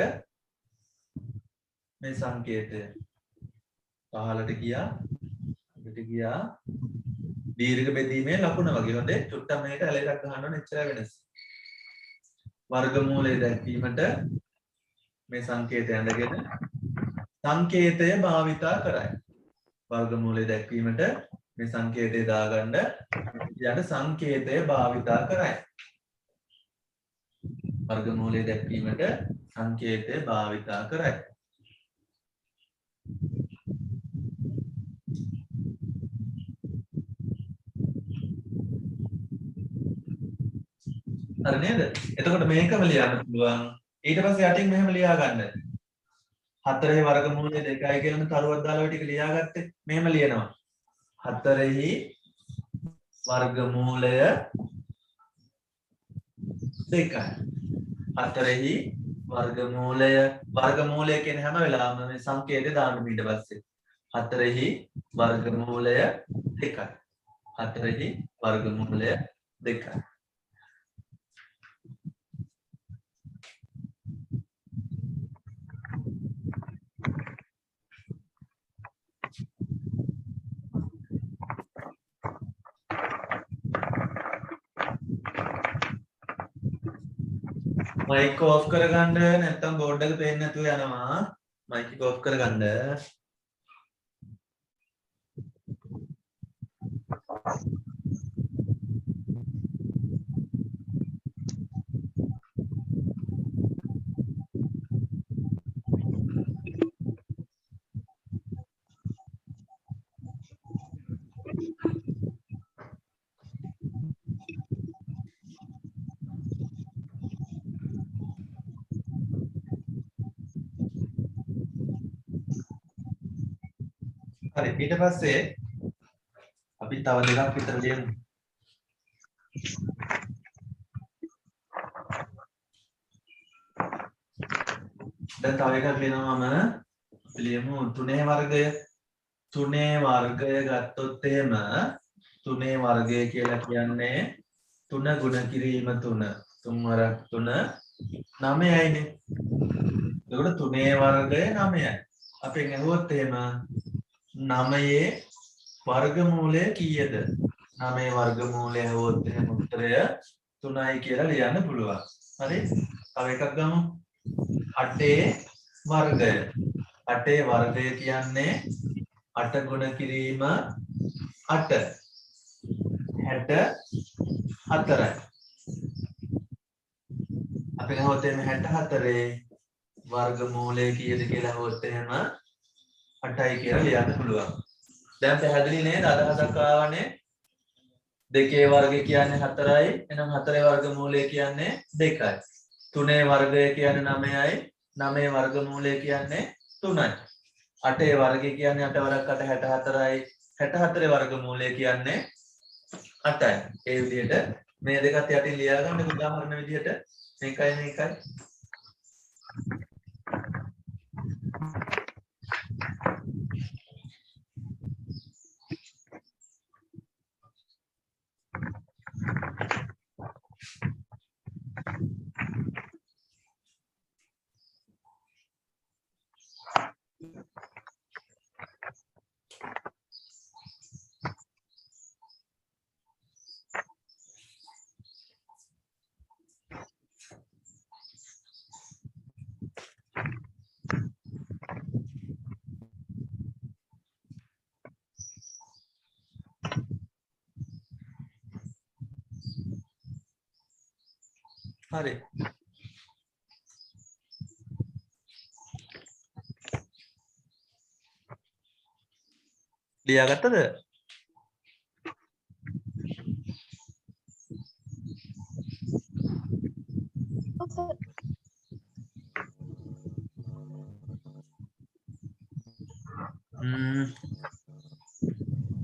මේ සංකේතය පහළට ගියා පිට ගියා දීර්ඝ බෙදීමේ ලකුණ වගේ හොඳේ චුට්ටක් මේක ඇලෙලක් ගන්න ඕන එච්චර වෙනස. වර්ගමූලය දැක්වීමට මේ සංකේතය ඇඳගෙන සංකේතය භාවිතා කරයි. වර්ගමූලය දැක්වීමට මේ සංකේතය දාගන්න ඊට සංකේතය භාවිතා කරයි. වර්ගමූලය දැක්වීමට සංකේතය භාවිතා කරයි. හරි නේද? එතකොට මේකම ලියන්න පුළුවන්. ඊට පස්සේ යටින් මෙහෙම ලියා ගන්න. 4 වර්ගමූලය 2යි කියන තරුවක් දාලා ඔය ටික ලියාගත්තේ. මෙහෙම ලියනවා. 4 වර්ගමූලය 2යි. 4 වර්ගමූලය කියන හැම වෙලාවෙම මේ සංකේතය දාන්න ඊට පස්සේ 4 වර්ගමූලය 2යි. 4 වර්ගමූලය 2යි. මයික් ඔෆ් කරගන්න නැත්නම් බෝඩ් එක පේන්නේ නැතුව යනවා. මයික් එක ඔෆ් කරගන්න. හරි ඊට පස්සේ අපි තව දෙකක් විතර ලියමු. දැන් තව එකක් ලියනවාම අපි ලියමු 3 වර්ගය. 3 වර්ගය ගත්තොත් එහෙම 3 වර්ගය කියලා කියන්නේ 3 ගුණ කිරීම 3. 3 වරක් 3 9යිනේ. එතකොට 3 වර්ගය 9යි. අපෙන් අහුවොත් එහෙම 9 වර්ගමූලය කීයද? 9 වර්ගමූලය හවොත් එහෙම උත්තරය 3යි කියලා ලියන්න පුළුවන්. හරි? තව එකක් ගමු. 8 වර්ගය. 8 වර්ගය කියන්නේ 8 ගුණ කිරීම 8. 64යි. අපි හවොත් එහෙම 64 වර්ගමූලය කීයද කියලා හවොත් එහෙම 8යි කියලා ලියන්න පුළුවන්. දැන් පැහැදිලි නේද? අදහසක් ආවනේ. 2 වර්ගය කියන්නේ 4යි. එහෙනම් 4 වර්ගමූලය කියන්නේ 2යි. 3 වර්ගය කියන්නේ 9යි. 9 වර්ගමූලය කියන්නේ 3යි. 8 වර්ගය කියන්නේ 8 වරක් 8 64යි. 64 වර්ගමූලය කියන්නේ 8යි. ඒ විදිහට මේ දෙකත් යටින් ලියා ගන්න උදාහරණ විදිහට මේකයි. හරි. ලියාගත්තද?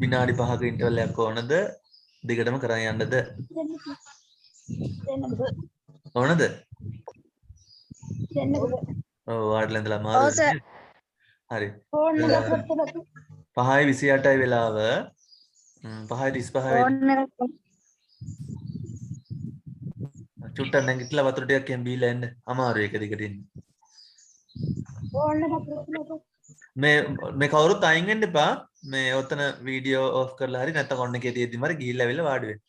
විනාඩි 5ක ඉන්ටර්වල් එකක් ඕනද? දිගටම කරන් යන්නද? ඕනද? ඔව් වාඩිලා ඉඳලා මාරු. හරි. 5:28යි වෙලාව. 5යි 35 වෙන්න. ෆෝන් එක චුට්ටක් නැගිටලා වතුර ටිකක් එහෙම බීලා එන්න. අමාරු ඒක දිගට ඉන්න. ෆෝන් එක පුරුදු මේ කවුරුත් අයින් වෙන්න එපා. මේ ඔතන වීඩියෝ ඔෆ් කරලා හරි නැත්නම් ඔන්න එකේ තියෙද්දිම හරි ගිහිල්ලා ඇවිල්ලා වාඩි වෙන්න.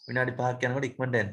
විනාඩි 5ක් යනකොට ඉක්මනට එන්න.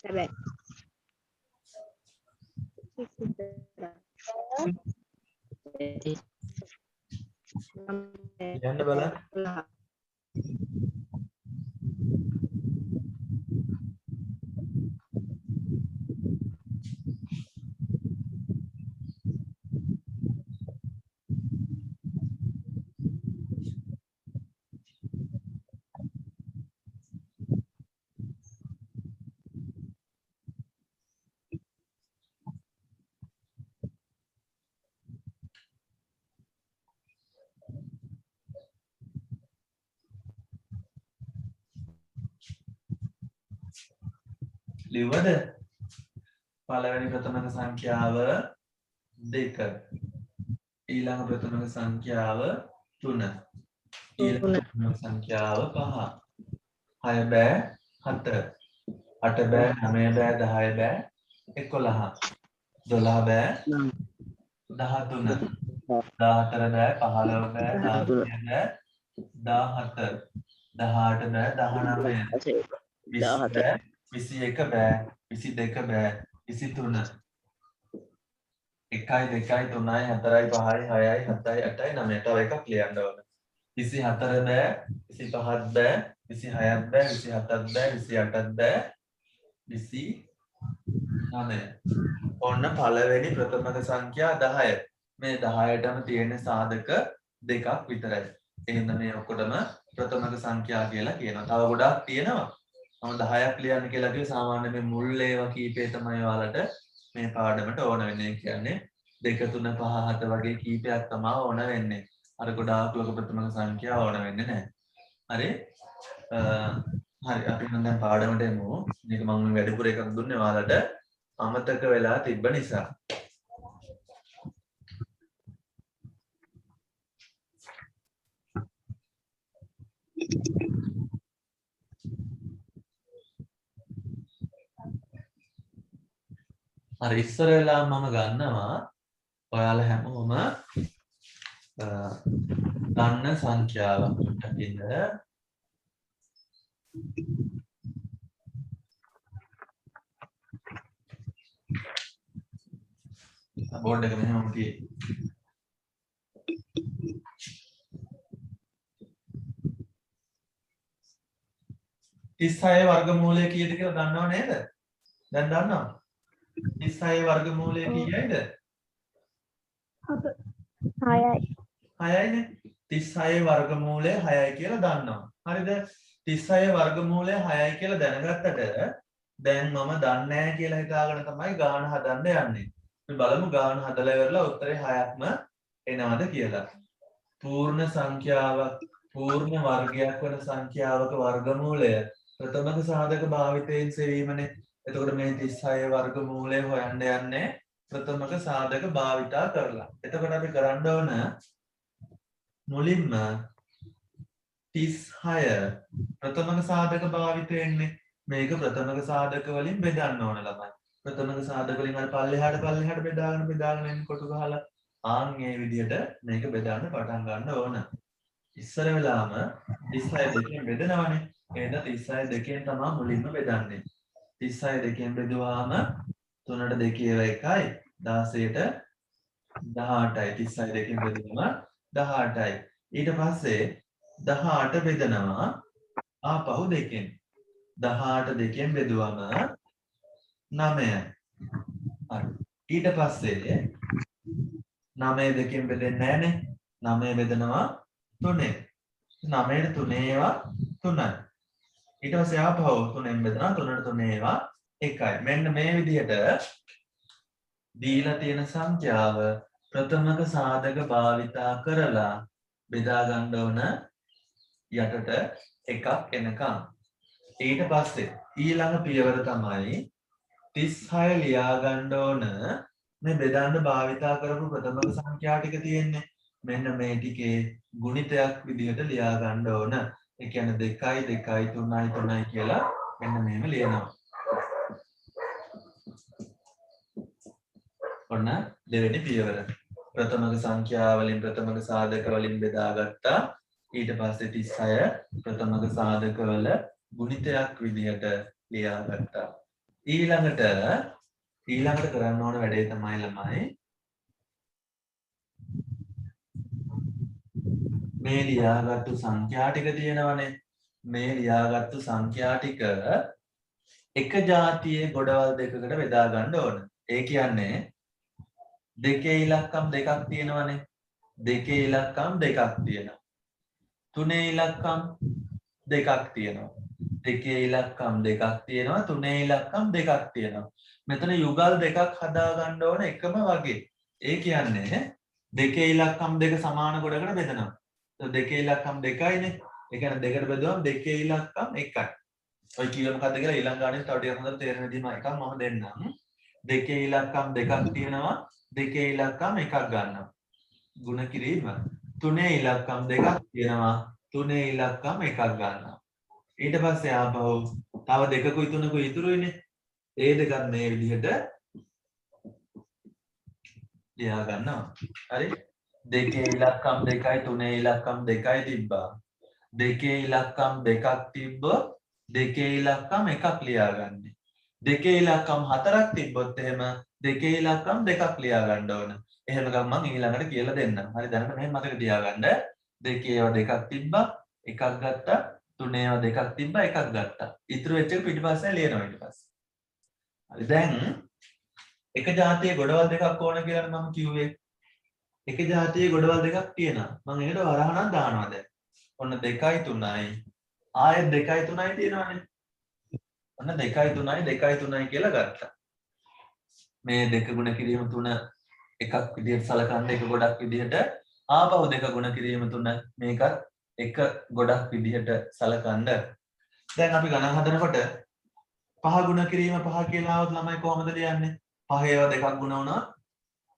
හැබැයි යන්න බලන්න. ලිව්වද? පළවෙනි ප්‍රථමක සංඛ්‍යාව 2. ඊළඟ ප්‍රථමක සංඛ්‍යාව 3. ඊළඟ ප්‍රථමක සංඛ්‍යාව 5. 6 බෑ 7. 8 බෑ 9 බෑ 10 බෑ 11. 12 බෑ 13. 14 බෑ 15 බෑ 16 බෑ 17. 18 බෑ 19. 20 බෑ 21 බෑ 22 බෑ 23. 1යි 2යි 3යි 4යි 5යි 6යි 7යි 8යි 9යි තව එකක් ලියන්න ඕන. 24 බෑ 25ක් බෑ 26ක් බෑ 27ක් බෑ 28ක් බෑ 29. ඔන්න පළවෙනි ප්‍රථමක සංඛ්‍යා 10. මේ 10ටම තියෙන සාධක දෙකක් විතරයි. එහෙනම් මේ ඔක්කොටම ප්‍රථමක සංඛ්‍යා කියලා කියනවා. තව ගොඩක් තියෙනවා. මම 10ක් ලියන්න කියලා කිව්වේ සාමාන්‍ය මේ මුල් ඒවා කීපේ තමයි ඔයාලට මේ පාඩමට ඕන වෙන්නේ. කියන්නේ 2 3 5 7 වගේ කීපයක් තමයි ඕන වෙන්නේ. අර ගොඩාක් ලොකු ප්‍රථමක සංඛ්‍යා ඕන වෙන්නේ නැහැ. හරි? හරි අපි නම් දැන් පාඩමට එමු. මේක මම වැඩිපුර එකක් දුන්නේ ඔයාලට අමතක වෙලා තිබ්බ නිසා. හරි ඉස්සර වෙලා මම ගන්නවා ඔයාලා හැමෝම ගන්න සංඛ්‍යාවක් පිටකින්ද බෝඩ් එක මෙහෙම තියෙයි. 36 වර්ගමූලය කීයද කියලා දන්නව නේද? දැන් දන්නවද? 36 වර්ගමූලය කීයයිද? 6යි. 6යිනේ. 36 වර්ගමූලය 6යි කියලා දන්නවා. හරිද? 36 වර්ගමූලය 6යි කියලා දැනගත්තට දැන් මම දන්නේ නැහැ කියලා හිතාගෙන තමයි ගාන හදන්න යන්නේ. අපි බලමු ගාන හදලා ඉවරලා උත්තරේ 6ක්ම එනවද කියලා. පූර්ණ සංඛ්‍යාවක් පූර්ණ වර්ගයක් වන සංඛ්‍යාවක වර්ගමූලය ප්‍රථමක සාධක භාවිතයෙන් සෙවීමනේ. එතකොට මේ 36 වර්ගමූලය හොයන්න යන්නේ ප්‍රථමක සාධක භාවිතා කරලා. එතකොට අපි කරන්න ඕන මුලින්ම 36 ප්‍රථමක සාධක භාවිතයෙන්නේ මේක ප්‍රථමක සාධක වලින් බෙදන්න ඕන ළමයි. ප්‍රථමක සාධක වලින් අර පල්ලෙහාට බෙදාගෙන එන්න කොටු ගහලා ආන් මේ විදිහට මේක බෙදන්න පටන් ගන්න ඕන. ඉස්සර වෙලාම 36 දෙකෙන් බෙදනවනේ. එහෙනම් 36 දෙකෙන් තමයි මුලින්ම බෙදන්නේ. 36 දෙකෙන් බෙදුවාම 3ට 2 1යි 16ට 18යි. 36 දෙකෙන් බෙදුවම 18යි. ඊට පස්සේ 18 බෙදනවා ආපහු දෙකෙන්. 18 දෙකෙන් බෙදුවම 9යි. හරි. ඊට පස්සේ 9 දෙකෙන් බෙදෙන්නේ නැහනේ. 9 බෙදනවා 3. 9ට 3 ඒවා 3යි. ඊට පස්සේ ආපහු 3ෙන් බෙදනවා 3ට 3 ඒවා 1යි. මෙන්න මේ විදිහට දීලා තියෙන සංඛ්‍යාව ප්‍රථමක සාධක භාවිතා කරලා බෙදා ගන්න ඕන යටට එකක් එනකම්. ඊට පස්සේ ඊළඟ පියවර තමයි 36 ලියා ගන්න ඕන මේ බෙදන්න භාවිතා කරපු ප්‍රථමක සංඛ්‍යා ටික තියෙන්නේ. මෙන්න මේ ටිකේ ගුණිතයක් විදිහට ලියා ගන්න ඕන. ඒ කියන්නේ 2යි 2යි 3යි 3යි කියලා මෙන්න මෙහෙම ලියනවා. ඔන්න දෙවෙනි පියවර. ප්‍රථමක සංඛ්‍යා වලින් ප්‍රථමක සාධක වලින් බෙදාගත්තා. ඊට පස්සේ 36 ප්‍රථමක සාධක වල ගුණිතයක් විදිහට ලියාගත්තා. ඊළඟට කරන්න ඕන වැඩේ තමයි ළමයි මේ ලියාගත්තු සංඛ්‍යා ටික තියෙනවනේ. මේ ලියාගත්තු සංඛ්‍යා ටික එක ජාතියේ ගොඩවල් දෙකකට බෙදා ගන්න ඕන. ඒ කියන්නේ දෙකේ ඉලක්කම් දෙකක් තියෙනවනේ. දෙකේ ඉලක්කම් දෙකක් තියෙනවා. තුනේ ඉලක්කම් දෙකක් තියෙනවා. දෙකේ ඉලක්කම් දෙකක් තියෙනවා. තුනේ ඉලක්කම් දෙකක් තියෙනවා. මෙතන යුගල් දෙකක් හදා ගන්න ඕන එකම වගේ. ඒ කියන්නේ දෙකේ ඉලක්කම් දෙක සමාන ගොඩකට බෙදනවා. දෙකේ ඉලක්කම් දෙකයිනේ. ඒ කියන්නේ දෙකට බෙදුවම දෙකේ ඉලක්කම් එකයි. ඔය කීව මොකද්ද කියලා ඊළඟ ගානේ තව ටිකක් හොඳට තේරෙන විදිහම එකක් මම දෙන්නම්. දෙකේ ඉලක්කම් දෙකක් තියෙනවා. දෙකේ ඉලක්කම් එකක් ගන්නවා. ගුණ කිරීම. තුනේ ඉලක්කම් දෙකක් තියෙනවා. තුනේ ඉලක්කම් එකක් ගන්නවා. ඊට පස්සේ ආපහු තව දෙකකුයි තුනකුයි ඉතුරුයිනේ. ඒ දෙකත් මේ විදිහට ලියා ගන්නවා. හරි? දෙකේ ඉලක්කම් දෙකයි තුනේ ඉලක්කම් දෙකයි තිබ්බා. දෙකේ ඉලක්කම් දෙකක් තිබ්බොත් දෙකේ ඉලක්කම් එකක් ලියාගන්නේ. දෙකේ ඉලක්කම් හතරක් තිබ්බොත් එහෙම දෙකේ ඉලක්කම් දෙකක් ලියා ගන්න ඕන. එහෙම ගමන් මම ඊළඟට කියලා දෙන්නම්. හරි දැනට මෙහෙම මතක තියාගන්න. දෙකේ ඒවා දෙකක් තිබ්බා එකක් ගත්තා. තුනේ ඒවා දෙකක් තිබ්බා එකක් ගත්තා. ඉතුරු වෙච්ච එක පිටිපස්සේ ලියනවා ඊට පස්සේ. හරි දැන් එක ජාතියේ ගොඩවල් දෙකක් ඕන කියලා මම කිව්වේ. එක ජාතියේ ගොඩවල් දෙකක් තියෙනවා. මම ඒකට වරහණක් දානවා දැන්. ඔන්න 2යි 3යි. ආයෙත් 2යි 3යි තියෙනවානේ. ඔන්න 2යි 3යි 2යි 3යි කියලා ගත්තා. මේ දෙක ගුණ කිරීම 3 එකක් විදිහට සලකන්න එක ගොඩක් විදිහට ආපහු දෙක ගුණ කිරීම 3 මේකත් එක ගොඩක් විදිහට සලකන්න. දැන් අපි ගණන් හදනකොට පහ ගුණ කිරීම පහ කියලා આવොත් ළමයි කොහොමද ලියන්නේ? පහේව දෙකක් ගුණ වුණා.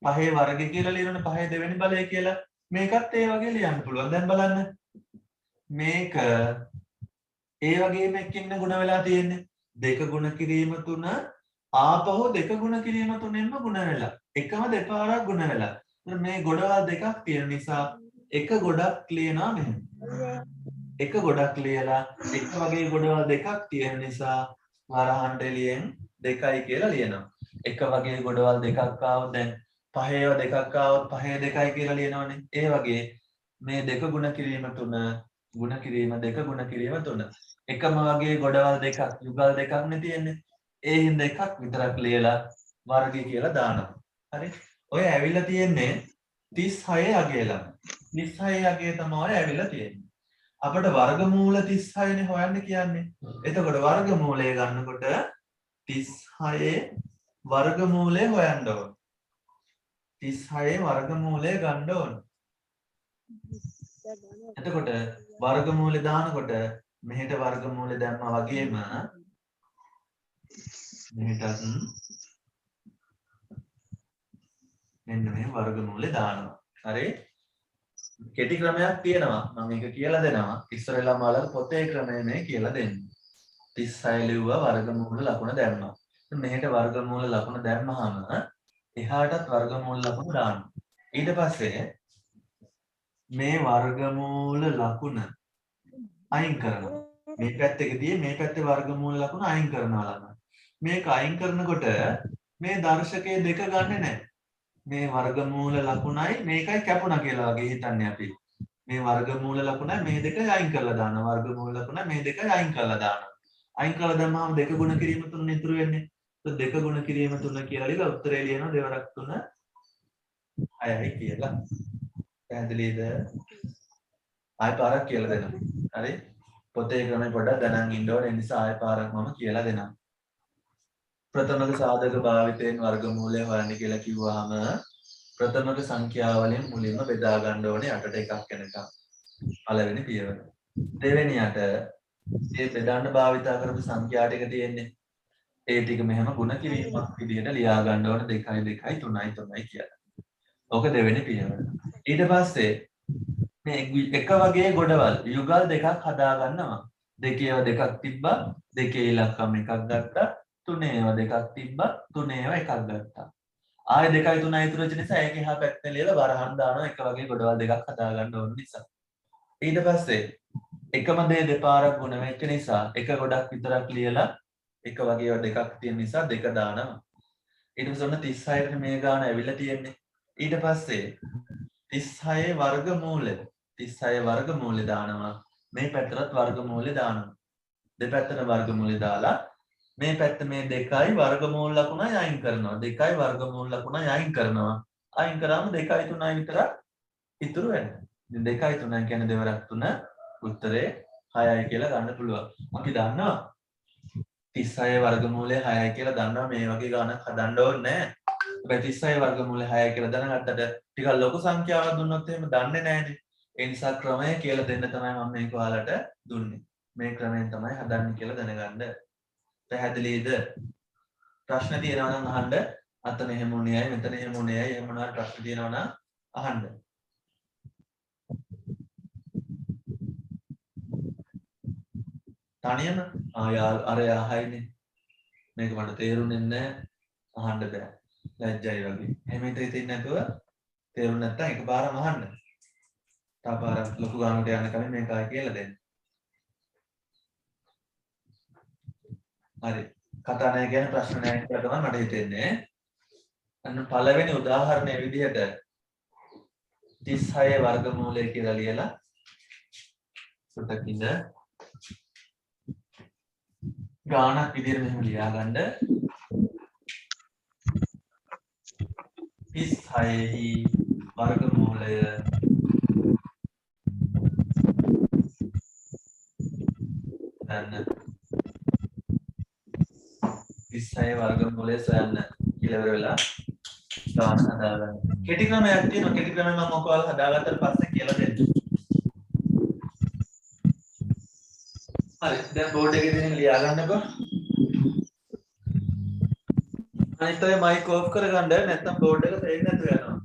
පහේ වර්ගය කියලා ලියනනේ පහේ දෙවෙනි බලය කියලා. මේකත් ඒ වගේ ලියන්න පුළුවන්. දැන් බලන්න. මේක ඒ වගේම එක්කින්න ගුණ වෙලා තියෙන්නේ. දෙක ගුණ කිරීම තුන ආපහු දෙක ගුණ කිරීම තුනෙන්ම ගුණ වෙලා. එකම දෙපාරක් ගුණ වෙලා. මේ ගොඩවල් දෙකක් තියෙන නිසා එක ගොඩක් ලියනවා මෙහෙම. එක ගොඩක් ලියලා එක වගේ ගොඩවල් දෙකක් තියෙන නිසා වරහන් එළියෙන් 2යි කියලා ලියනවා. එක වගේ ගොඩවල් දෙකක් ආවොත් දැන් පහේව දෙකක් ආවොත් පහේ 2යි කියලා ලියනවනේ. ඒ වගේ මේ දෙක ගුණ කිරීම තුන ගුණ කිරීම දෙක ගුණ කිරීම තුන එකම වගේ ගොඩවල් දෙකක් යුගල් දෙකක් නේ තියෙන්නේ. ඒ හින්දා එකක් විතරක් ලියලා වර්ගය කියලා දානවා. හරි. ඔය ඇවිල්ලා තියෙන්නේ 36 අගය ළම. 36 අගය තමයි ඇවිල්ලා තියෙන්නේ. අපිට වර්ගමූල 36 නේ හොයන්න කියන්නේ. එතකොට වර්ගමූලය ගන්නකොට 36 වර්ගමූලය හොයන්න ඕන. 36 වර්ගමූලය ගන්න ඕන. එතකොට වර්ගමූලය දානකොට මෙහෙට වර්ගමූලය දැම්මා වගේම මෙහෙටත් මෙන්න මේ වර්ගමූලය දානවා. හරි? කෙටි ක්‍රමයක් තියෙනවා. මම මේක කියලා දෙනවා. ඉස්සරෙල්ලාම ඔයාලට පොතේ ක්‍රමය මේ කියලා දෙන්නේ. 36 ලිව්වා වර්ගමූල ලකුණ දැම්මා. මෙහෙට වර්ගමූල ලකුණ දැම්මහම එහාටත් වර්ගමූල ලකුණ දානවා. ඊට පස්සේ මේ වර්ගමූල ලකුණ අයින් කරනවා. මේ පැත්තකදී මේ පැත්තේ වර්ගමූල ලකුණ අයින් කරනවා ළමයි. මේක අයින් කරනකොට මේ දර්ශකයේ දෙක ගන්නෙ නැහැ. මේ වර්ගමූල ලකුණයි මේකයි කැපුණා කියලා වගේ හිතන්නේ අපි. මේ වර්ගමූල ලකුණයි මේ දෙක අයින් කරලා දානවා. වර්ගමූල ලකුණයි මේ දෙක අයින් කරලා දානවා. අයින් කරලා දැම්මම දෙක ගුණ කිරීම තුන ඉතුරු වෙන්නේ. તો දෙක ගුණ කිරීම තුන කියලා ලියලා උත්තරේ ලියනවා දෙවරක් 3 6යි කියලා. පැහැදිලිද? ආයෙ පාරක් කියලා දෙනවා. හරි? පොතේ ක්‍රමය පොඩ්ඩක් දැනන් ඉන්න ඕනේ. ඒ නිසා ආයෙ පාරක් මම කියලා දෙනවා. ප්‍රථමක සාධක භාවිතයෙන් වර්ගමූලය හොයන්න කියලා කිව්වහම ප්‍රථමක සංඛ්‍යාවලින් මුලින්ම බෙදා ගන්න ඕනේ 8ට එකක් වෙනකම්. පළවෙනි පියවර. දෙවෙනියට මේ බෙදන්න භාවිතා කරපු සංඛ්‍යා ටික තියෙන්නේ. ඒ ටික මෙහෙම ගුණ කිරීමක් විදිහට ලියා ගන්න ඕනේ 2 2 3 3 කියලා. ඕක දෙවෙනි පියවර. ඊට පස්සේ මේ එක වගේ ගොඩවල් යුගල් දෙකක් හදා ගන්නවා. දෙකේව දෙකක් තිබ්බා. දෙකේ ඉලක්කම් එකක් ගත්තා. තුනේව දෙකක් තිබ්බා. තුනේව එකක් ගත්තා. ආයෙ 2 3 ඉතුරු වෙච්ච නිසා ඒක එහා පැත්තේ ලියලා වරහන් දානවා එක වගේ ගොඩවල් දෙකක් හදා ගන්න ඕන නිසා. ඊට පස්සේ එකම දේ දෙපාරක් ගුණ වෙච්ච නිසා එක ගොඩක් විතරක් ලියලා එක වගේ දෙකක් තියෙන නිසා දෙක දානවා. ඊට පස්සේ ඔන්න 36ට මේ ගාන ඇවිල්ලා තියෙන්නේ. ඊට පස්සේ 36 වර්ගමූලය 36 වර්ගමූලය දානවා. මේ පැත්තට වර්ගමූලය දානවා. දෙපැත්තට වර්ගමූලය දාලා මේ පැත්ත මේ 2යි වර්ගමූල ලකුණයි අයින් කරනවා. 2යි වර්ගමූල ලකුණයි අයින් කරනවා. අයින් කරාම 2යි 3යි විතර ඉතුරු වෙනවා. ඉතින් 2යි 3යි කියන්නේ දෙවරක් 3 උත්තරේ 6යි කියලා ගන්න පුළුවන්. අපි දන්නවා 36 වර්ගමූලය 6යි කියලා දන්නවා මේ වගේ ගානක් හදන්න ඕනේ නැහැ. හැබැයි 36 වර්ගමූලය 6යි කියලා දැනගත්තට ටිකක් ලොකු සංඛ්‍යාවක් දුන්නොත් එහෙම දන්නේ නැහැනේ. ඒ නිසා ක්‍රමය කියලා දෙන්න තමයි මම මේක ඔයාලට දුන්නේ. මේ ක්‍රමයෙන් තමයි හදන්නේ කියලා දැනගන්න. පැහැදිලිද? ප්‍රශ්න තියෙනවා නම් අහන්න. අතන එහෙම උණේයි මෙතන එහෙම උණේයි එහෙම මොනවාරි ප්‍රශ්න තියෙනවා නම් අහන්න. තනියම අර අහයිනේ. මේක මට තේරුන්නේ නැහැ. අහන්න බෑ. ලැජ්ජයි වගේ. එහෙම හිතේ නැතුව තේරුම් නැත්නම් එකපාරම අහන්න. තව පාරක් ලොකු ගානකට යන්න කලින් මේක ආයෙ කියලා දෙන්න. හරි. කතා නැහැ කියන්නේ ප්‍රශ්න නැහැ කියලා තමයි මට හිතෙන්නේ. අන්න පළවෙනි උදාහරණය විදිහට 36 වර්ගමූලය කියලා ලියලා සුටකින්ද ගානක් විදිහට මෙහෙම ලියා ගන්න. 36 වර්ගමූලය දැන් 36 වර්ගමූලය සොයන්න කියලා වෙලා ගාන හදාගන්න. කෙටි ක්‍රමයක් තියෙනවා. කෙටි ක්‍රමය මම ඔයාලා හදාගත්තට පස්සේ කියලා දෙන්න. හරි දැන් බෝඩ් එකේ තියෙන ලියා ගන්නකො අනිත් අය මයික් ඕෆ් කරගන්න නැත්නම් බෝඩ් එක පේන්නේ නැතුව යනවා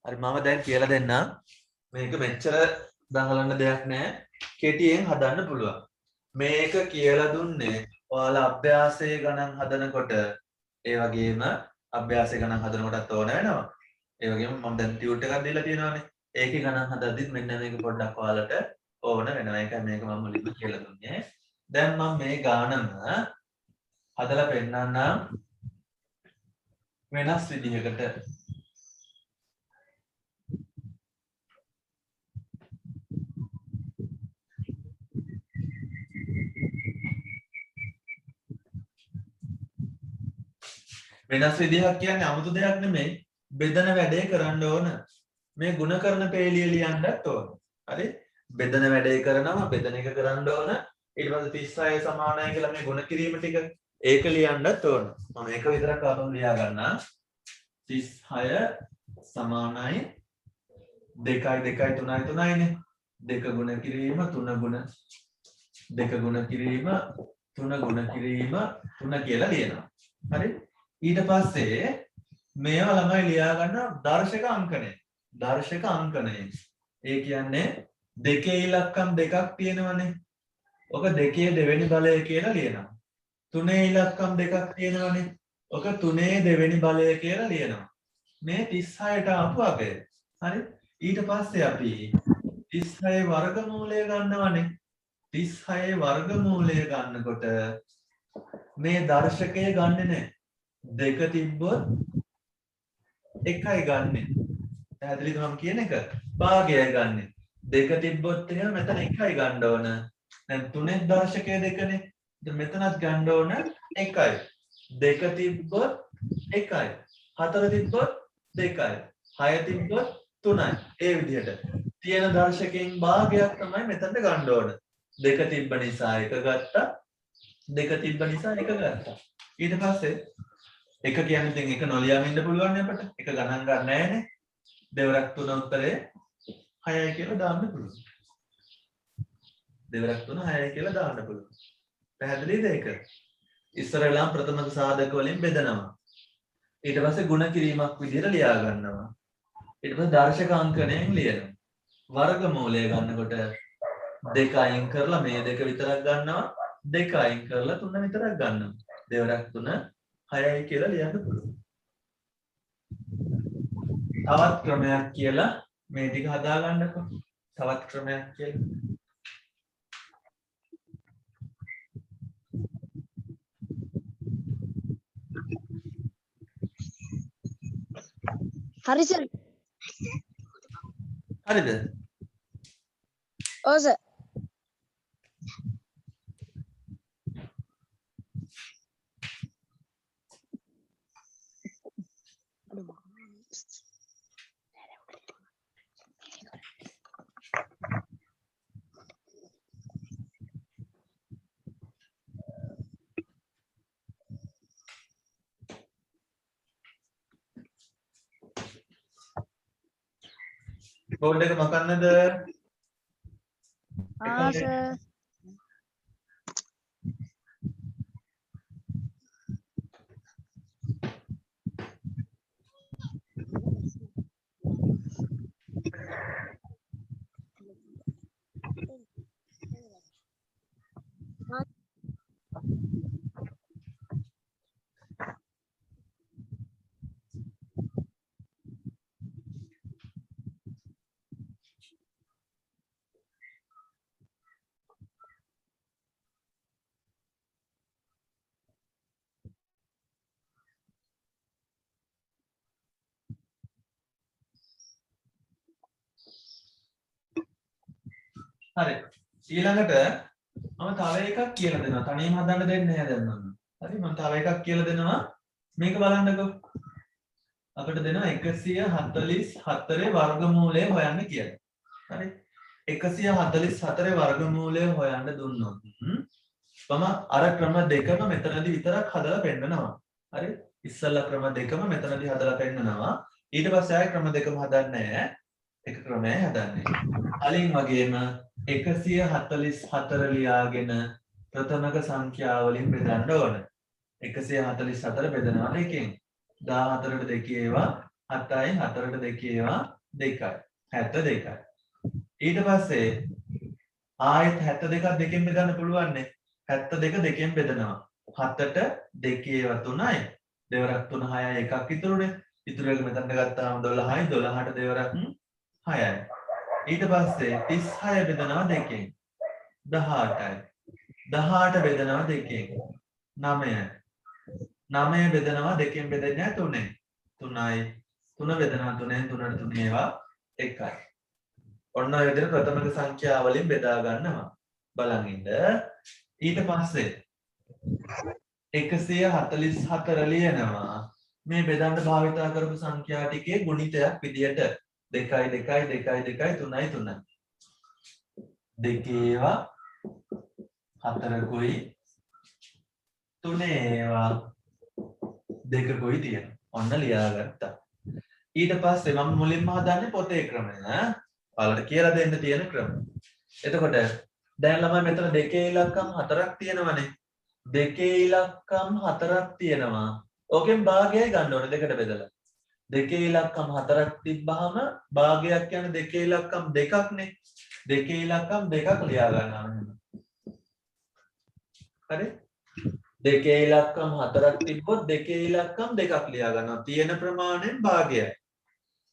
හරි මම දැන් කියලා දෙන්නම් මේක මෙච්චර දඟලන්න දෙයක් නැහැ කෙටියෙන් හදන්න පුළුවන් මේක කියලා දුන්නේ ඔයාලා අභ්‍යාසයේ ගණන් හදනකොට ඒ වගේම අභ්‍යාසයේ ගණන් හදනකොටත් ඕන වෙනවා ඒ වගේම මම දැන් ටියුට් එකක් දීලා තියෙනවානේ ඒකේ ගණන් හදද්දිත් මෙන්න මේක පොඩ්ඩක් ඔයාලට ඕන වෙනවා ඒකයි මේක මම මුලින්ම කියලා දුන්නේ දැන් මම මේ ගානම හදලා පෙන්නන්නම් වෙනස් විදිහකට වෙනස් විදිහක් කියන්නේ 아무තු දෙයක් නෙමෙයි බෙදන වැඩේ කරන්න ඕන මේ ಗುಣ කරන පේලිය ලියන්නත් ඕන හරි බෙදන වැඩේ කරනවා බෙදන එක කරන්න ඕන ඊට පස්සේ 36 සමානයි කියලා මේ ಗುಣ කිරීම ටික ඒක ලියන්නත් ඕන මම ඒක විතරක් ආපහු ලියා ගන්නම් 36 සමානයි 2යි 2යි 3යි 3යිනේ 2 ගුණ කිරීම 3 ගුණ 2 ගුණ කිරීම 3 ගුණ කිරීම 3 කියලා ලියනවා හරි ඊට පස්සේ මේවා ළමයි ලියා ගන්න දර්ශක අංකණය දර්ශක අංකණය ඒ කියන්නේ දෙකේ ඉලක්කම් දෙකක් තියෙනවනේ ඔක දෙකේ දෙවෙනි බලය කියලා ලියනවා තුනේ ඉලක්කම් දෙකක් තියෙනවනේ ඔක තුනේ දෙවෙනි බලය කියලා ලියනවා මේ 36ට ආපු අගය හරි ඊට පස්සේ අපි 36 වර්ගමූලය ගන්නවනේ 36 වර්ගමූලය ගන්නකොට මේ දර්ශකය ගන්නෙ නැහැ දෙක තිබ්බොත් එකයි ගන්නෙ පැහැදිලිද මම කියන එක භාගයයි ගන්නෙ දෙක තිබ්බොත් එහෙම මෙතන එකයි ගන්න ඕන දැන් තුනේ දර්ශකය දෙකනේ දැන් මෙතනත් ගන්න ඕන එකයි දෙක තිබ්බොත් එකයි හතර තිබ්බොත් දෙකයි හය තිබ්බොත් තුනයි ඒ විදිහට තියෙන දර්ශකයෙන් භාගයක් තමයි මෙතනට ගන්න ඕන දෙක තිබ්බ නිසා එක ගත්තා දෙක තිබ්බ නිසා එක ගත්තා ඊට පස්සේ එක කියන්නේ ඉතින් එක නොලියාම ඉන්න පුළුවන් නේ අපට එක ගණන් ගන්න නැහැනේ දෙවරක් තුන උත්තරේ 6යි කියලා දාන්න පුළුවන් දෙවරක් තුන 6යි කියලා දාන්න පුළුවන් පැහැදිලිද ඒක ඉස්සරහලා ප්‍රථම සාධක වලින් බෙදනවා ඊට පස්සේ ಗುಣ කිරීමක් විදිහට ලියා ගන්නවා ඊට පස්සේ දර්ශක අංකණයෙන් ලියනවා වර්ගමූලය ගන්නකොට දෙක අයින් කරලා මේ දෙක විතරක් ගන්නවා දෙක අයින් කරලා තුන විතරක් ගන්නවා දෙවරක් තුන 6යි කියලා ලියන්න පුළුවන්. තවත් ක්‍රමයක් කියලා මේ ටික හදා ගන්නකො. තවත් ක්‍රමයක් කියලා. හරි සර්. හරිද? ඔව් සර්. බෝඩ් එක මකන්නද? සර්. හරි. ඊළඟට මම තව එකක් කියලා දෙනවා. තනියම හදන්න දෙන්නේ නැහැ දැන් මම. හරි මම තව එකක් කියලා දෙනවා. මේක බලන්නකෝ. අපිට දෙනවා 144 වර්ගමූලය හොයන්න කියලා. හරි. 144 වර්ගමූලය හොයන්න දුන්නොත් මම අර ක්‍රම දෙකම මෙතනදී විතරක් හදලා පෙන්නනවා. හරි. ඉස්සල්ලා ක්‍රම දෙකම මෙතනදී හදලා පෙන්නනවා. ඊට පස්සේ ආයෙ ක්‍රම දෙකම හදන්නේ නැහැ. එක ක්‍රමයයි හදන්නේ. කලින් වගේම 144 ලියාගෙන ප්‍රථමක සංඛ්‍යා වලින් බෙදන්න ඕන. 144 බෙදනවා දෙකෙන්. 14ට දෙකේවා 7යි 4ට දෙකේවා 2යි 72යි. ඊට පස්සේ ආයෙත් 72ක් දෙකෙන් බෙදන්න පුළුවන් නේ. 72 දෙකෙන් බෙදනවා. 7ට දෙකේවා 3යි. දෙවරක් 3 6යි එකක් ඉතුරුනේ. ඉතුරු එක මෙතනට ගත්තාම 12යි 12ට දෙවරක් 6යි. ඊට පස්සේ 36 බෙදනවා දෙකෙන් 18යි. 18 බෙදනවා දෙකෙන් 9යි. 9 බෙදනවා දෙකෙන් බෙදන්නේ 3යි. 3යි. 3 බෙදනවා 3ෙන් 3ට 3 ඒවා 1යි. ඔන්න ඔය විදිහට ප්‍රථමක සංඛ්‍යා වලින් බෙදා ගන්නවා. බලන් ඉන්න. ඊට පස්සේ 144 ලියනවා. මේ බෙදන්න භාවිතා කරපු සංඛ්‍යා ටිකේ ගුණිතයක් විදියට 2යි 2යි 2යි 2යි 3යි 3යි. දෙකේවා 4කුයි 3ඒවා 2කුයි තියෙනවා. ඔන්න ලියාගත්තා. ඊට පස්සේ මම මුලින්ම හදන්නේ පොතේ ක්‍රමය. ඔයාලට කියලා දෙන්න තියෙන ක්‍රම. එතකොට දැන් ළමයි මෙතන දෙකේ ඉලක්කම් 4ක් තියෙනවනේ. දෙකේ ඉලක්කම් 4ක් තියෙනවා. ඕකෙන් භාගයයි ගන්න ඕනේ දෙකට බෙදලා. දෙකේ ඉලක්කම් 4ක් තිබ්බහම භාගයක් කියන්නේ දෙකේ ඉලක්කම් 2ක්නේ. දෙකේ ඉලක්කම් 2ක් ලියා ගන්නවා මෙහෙම. හරි? දෙකේ ඉලක්කම් 4ක් තිබ්බොත් දෙකේ ඉලක්කම් 2ක් ලියා ගන්නවා. තියෙන ප්‍රමාණයෙන් භාගයයි.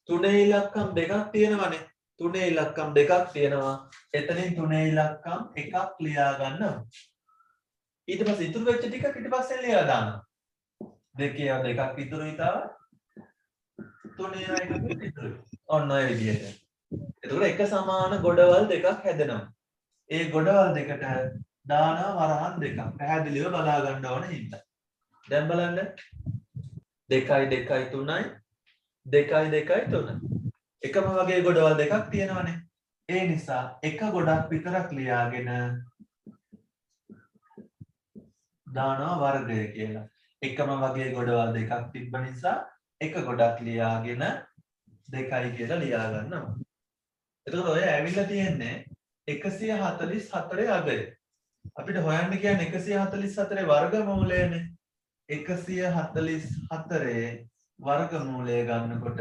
තුනේ ඉලක්කම් 2ක් තියෙනවනේ. තුනේ ඉලක්කම් 2ක් තියෙනවා. එතනින් තුනේ ඉලක්කම් 1ක් ලියා ගන්නවා. ඊට පස්සේ ඉතුරු වෙච්ච ටික ඊට පස්සේ ලියලා දානවා. දෙකේ 2ක් ඉතුරුයි තව. තුනේ 1ක් ඉතුරුයි. ඔන්න ඔය විදිහට. එතකොට එක සමාන ගොඩවල් දෙකක් හැදෙනවා. ඒ ගොඩවල් දෙකට දානවා වරහන් දෙකක්. පැහැදිලිව බලා ගන්න ඕන හින්දා. දැන් බලන්න 2යි 2යි 3යි 2යි 2යි 3යි. එකම වගේ ගොඩවල් දෙකක් තියෙනවනේ. ඒ නිසා එක ගොඩක් විතරක් ලියාගෙන දානවා වර්ගය කියලා. එකම වගේ ගොඩවල් දෙකක් තිබ්බ නිසා එක ගොඩක් ලියාගෙන 2යි කියලා ලියා ගන්නවා. එතකොට ඔය ඇවිල්ලා තියෙන්නේ 144 අගය. අපිට හොයන්න කියන්නේ 144 වර්ගමූලයනේ. 144 වර්ගමූලය ගන්නකොට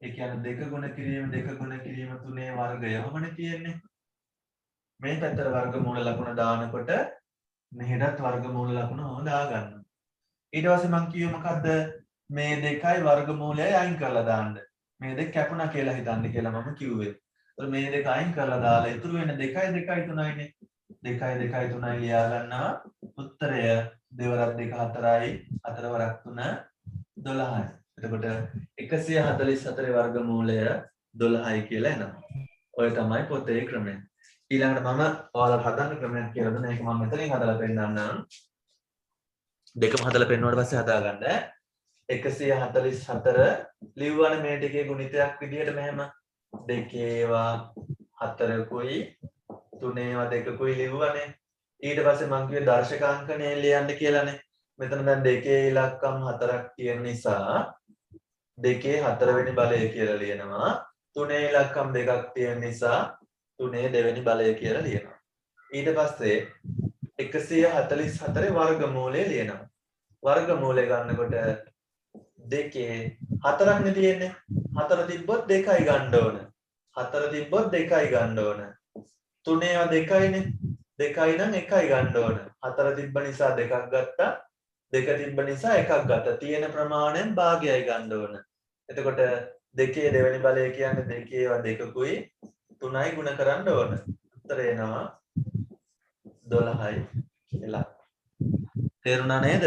ඒ කියන්නේ 2 ගුණ කිරීම 2 ගුණ කිරීම 3 වර්ගයමනේ තියෙන්නේ. මේ පැත්තට වර්ගමූල ලකුණ දානකොට මෙහෙටත් වර්ගමූල ලකුණ හොදා ගන්නවා. ඊට පස්සේ මම කිව්වේ මොකද්ද? මේ දෙකයි වර්ගමූලයයි අයින් කරලා දාන්න. මේ දෙක කැපුණා කියලා හිතන්න කියලා මම කිව්වේ. ඒතර මේ දෙක අයින් කරලා දාලා ඉතුරු වෙන 2යි 2යි 3යිනේ. 2යි 2යි 3යි ලියා ගන්නවා. උත්තරය 2 වරක් 2 4යි 4 වරක් 3 12යි. එතකොට 144 වර්ගමූලය 12යි කියලා එනවා. ඔය තමයි පොතේ ක්‍රමය. ඊළඟට මම ඔයාලට හදන්න ක්‍රමයක් කියලා දුන්නා. ඒක මම මෙතනින් හදලා පෙන්නන්නම්. දෙකම හදලා පෙන්නුවාට පස්සේ හදාගන්න. 144 ලිව්වනේ මේ ටිකේ ගුණිතයක් විදියට මෙහෙම. දෙකේවා 4කුයි 3ඒවා 2කුයි ලිව්වනේ. ඊට පස්සේ මම කිව්වේ දර්ශකාංකණය ලියන්න කියලානේ. මෙතන දැන් දෙකේ ඉලක්කම් 4ක් තියෙන නිසා දෙකේ 4 වෙනි බලය කියලා ලියනවා. තුනේ ඉලක්කම් 2ක් තියෙන නිසා තුනේ දෙවෙනි බලය කියලා ලියනවා. ඊට පස්සේ 144 වර්ගමූලය ලියනවා. වර්ගමූලය ගන්නකොට දෙකේ 4ක්නේ තියෙන්නේ. 4 තිබ්බොත් 2යි ගන්න ඕන. 4 තිබ්බොත් 2යි ගන්න ඕන. තුනේවා 2යිනේ. 2යි නම් 1යි ගන්න ඕන. 4 තිබ්බ නිසා 2ක් ගත්තා. 2 තිබ්බ නිසා 1ක් ගත්තා. තියෙන ප්‍රමාණයෙන් භාගයයි ගන්න ඕන. එතකොට දෙකේ දෙවෙනි බලය කියන්නේ දෙකේවා 2කුයි 3යි ගුණ කරන්න ඕන. උත්තරය එනවා 12යි කියලා. තේරුණා නේද?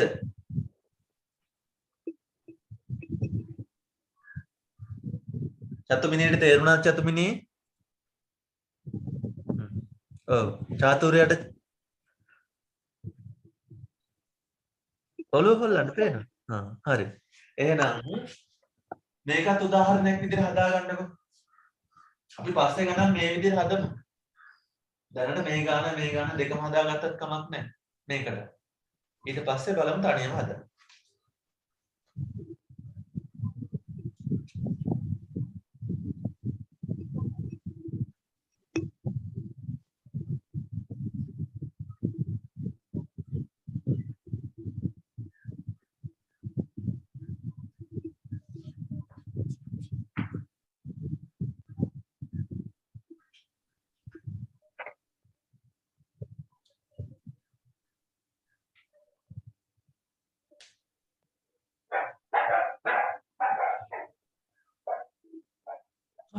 චතුමිනියට තේරුණාද චතුමිනී? ඔව් චාතුර්යයට ඔළුව හොල්ලන්න පේනවා. හරි. එහෙනම් මේකත් උදාහරණයක් විදිහට හදාගන්නකො. අපි පස්සේ ගණන් මේ විදිහට හදමු. දැනට මේ ගාන දෙකම හදාගත්තත් කමක් නැහැ මේකට. ඊට පස්සේ බලමු තනියම හදන්න.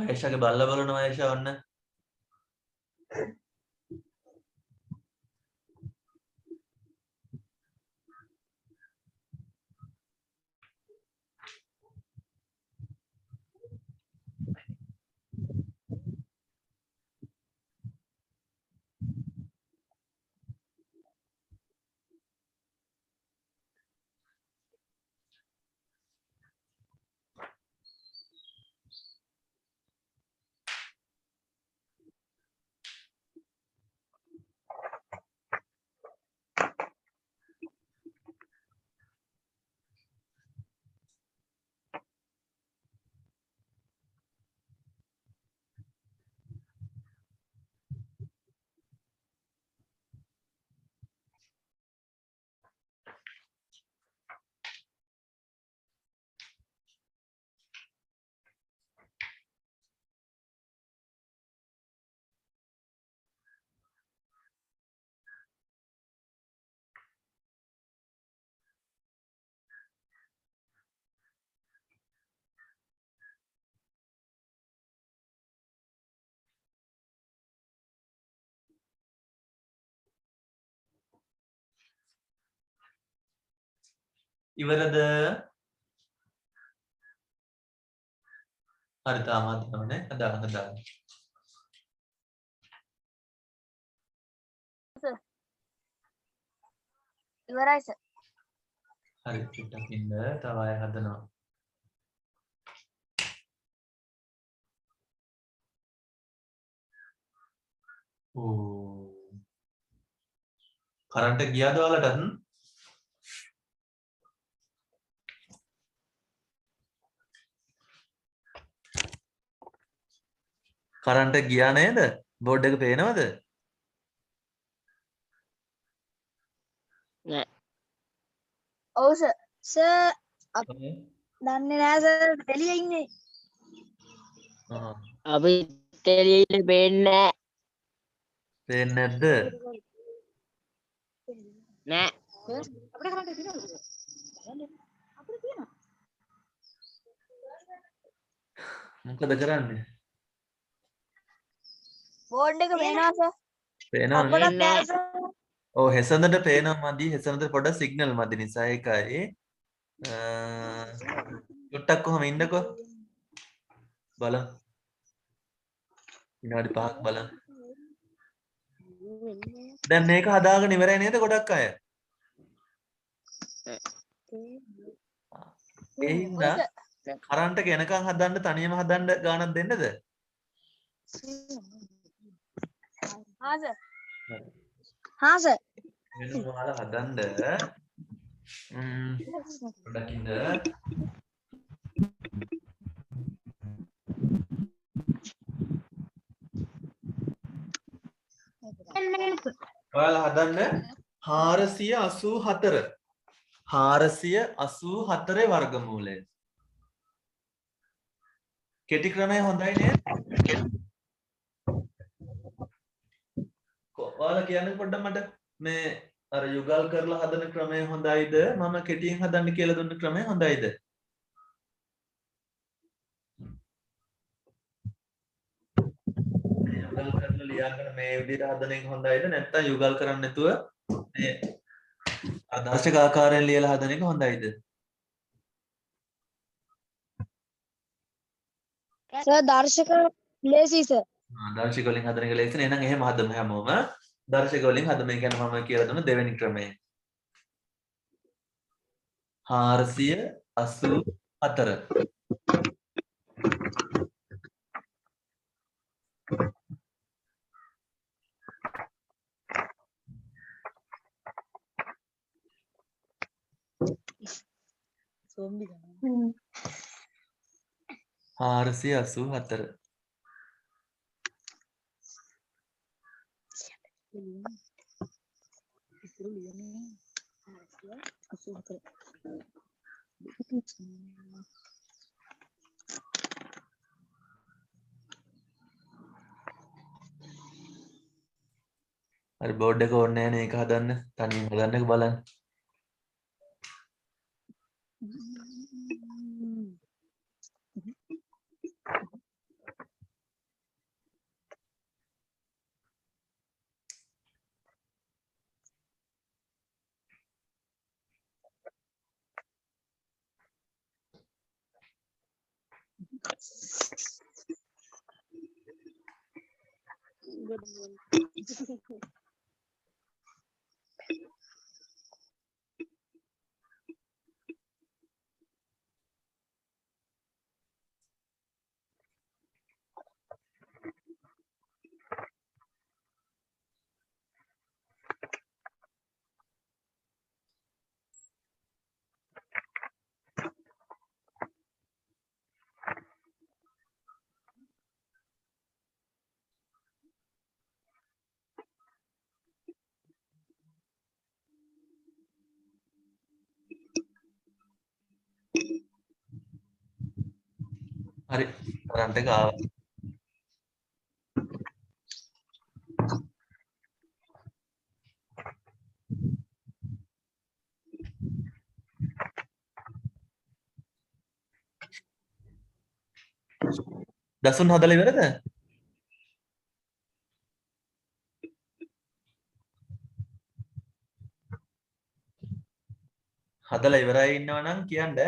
ආයෂාගේ බල්ලා බලනවා ආයෂා ඔන්න. ඉවරද? හරි තාමත් නෝනේ හදාගන්න. ඉවරයි සර්. හරි චුට්ටක් ඉන්න තව අය හදනවා. ඕ කරන්ට් එක ගියාද ඔයාලටත්? කරන්ට් එක ගියා නේද? බෝඩ් එක පේනවද? නෑ. ඔව් සර්. සර් දන්නේ නැහැ සර් එළියේ ඉන්නේ. අපි එළියේ පේන්නේ පේන්නේ නැද්ද? නෑ. අපිට කරන්ට් එක තියෙනවද? අපිට තියෙනවා. මොකද කරන්නේ? බෝඩ් එක පේනවා සර්. පේනවද? අපිට නෑ සර්. ඔව් හෙසඳට පේනවා මදි. හෙසඳට පොඩ්ඩක් සිග්නල් මදි නිසා ඒකයි. චුට්ටක් කොහම ඉන්නකෝ. බලමු. විනාඩි 5ක් බලමු. දැන් මේක හදාගෙන ඉවරයි නේද ගොඩක් අය? ඒ හින්දා කරන්ට් එක එනකන් හදන්න තනියම හදන්න ගානක් දෙන්නද? හා සර්. හා සර්. වෙන ඔයාලා හදන්න පොඩ්ඩක් ඉන්න. ඔයාලා හදන්න 484 484 වර්ගමූලය. කෙටි ක්‍රමය හොඳයි නේද? ඔයාලා කියන්න පොඩ්ඩක් මට මේ අර යුගල් කරලා හදන ක්‍රමය හොඳයිද මම කෙටියෙන් හදන්න කියලා දුන්න ක්‍රමය හොඳයිද? යුගල් කරලා ලියාගෙන මේ විදිහට හදන එක හොඳයිද නැත්නම් යුගල් කරන්නේ නැතුව මේ ආදර්ශක ආකාරයෙන් ලියලා හදන එක හොඳයිද? සර් දර්ශක ලේසි සර්. දර්ශක වලින් හදන එක ලේසියි. එහෙනම් එහෙම හදමු හැමෝම. දර්ශක වලින් හදමු. ඒ කියන්නේ මම කියලා දුන්න දෙවෙනි ක්‍රමය. 484. සෝම්බි 484. ඉතුරු ලියන්නේ 484. හරි බෝඩ් එක ඕනේ නැහැ නේ ඒක හදන්න. තනියම හදන්නක බලන්න. හරි. කරන්ට් එක ආවා. දසුන් හදලා ඉවරද? හදලා ඉවරයි ඉන්නවා නම් කියන්න.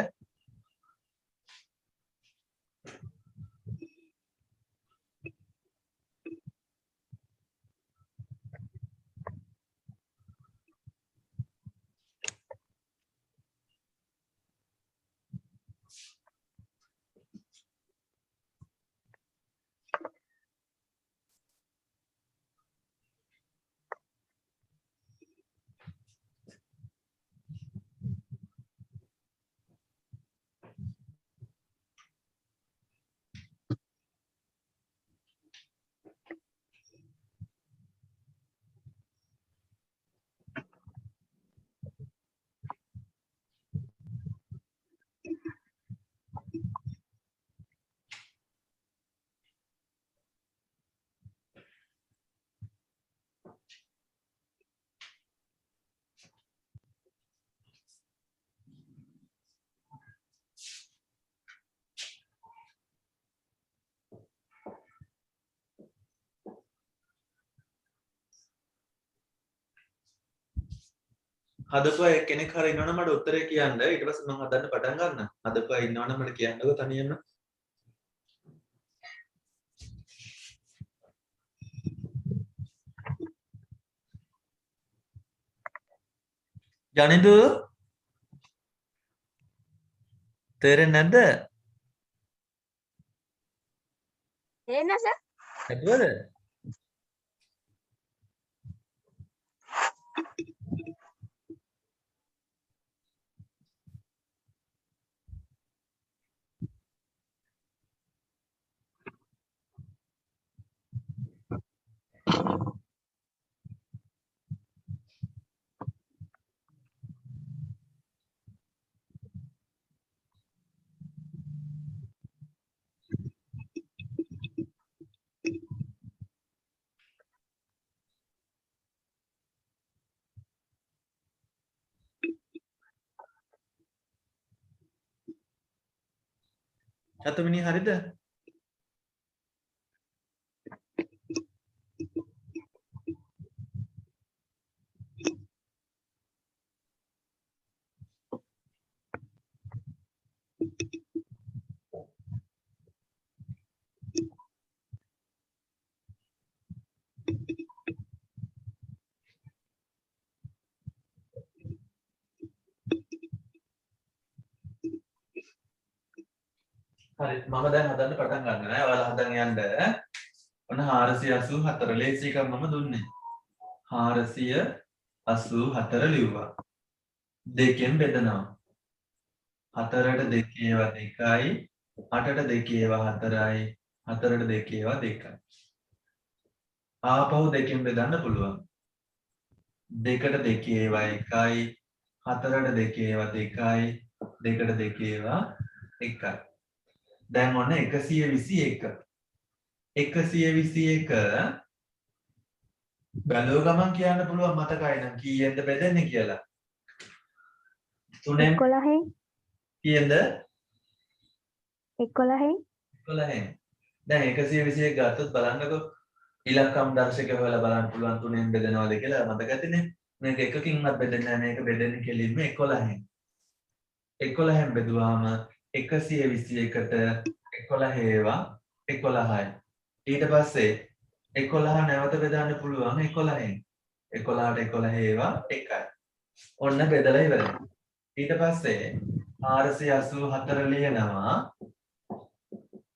හදපුවා කෙනෙක් හරි ඉන්නවනම් මට උත්තරේ කියන්න. ඊට පස්සේ මම හදන්න පටන් ගන්නම්. හදපුවා ඉන්නවනම් මට කියන්නකෝ තනියම. ජනිදු තේරෙන්නේ නැද්ද? එන්න සර්. හැදුවද? චතුමිනි හරිද? හරි මම දැන් හදන්න පටන් ගන්නවා නේ. ඔයාලා හදන් යන්න. ඔන්න 484 ලේසි එකක් මම දුන්නේ. 484 ලිව්වා. දෙකෙන් බෙදනවා. 4ට 2 ඒවා 2යි 8ට 2 ඒවා 4යි 4ට 2 ඒවා 2යි. ආපහු දෙකෙන් බෙදන්න පුළුවන්. 2ට 2 ඒවා 1යි 4ට 2 ඒවා 2යි 2ට 2 ඒවා 1යි. දැන් ඔන්න 121. 121 බැලුව ගමන් කියන්න පුළුවන් මතකයි නම් කීයෙන්ද බෙදන්නේ කියලා. 3ෙන් 11න් කීයෙන්ද? 11න් 11න්. දැන් 121 ගත්තොත් බලන්නකෝ ඉලක්කම් දර්ශකය හොයලා බලන්න පුළුවන් 3ෙන් බෙදනවාද කියලා මතක ඇතිනේ. මේක එකකින්වත් බෙදෙන්නේ නැහැ. මේක බෙදෙන්නේ කෙලින්ම 11න්. 11න් බෙදුවාම 121ට 11 ඒවා 11යි. ඊට පස්සේ 11 නැවත බෙදන්න පුළුවන් 11න්. 11ට 11 ඒවා 1යි. ඔන්න බෙදලා ඉවරයි. ඊට පස්සේ 484 ලියනවා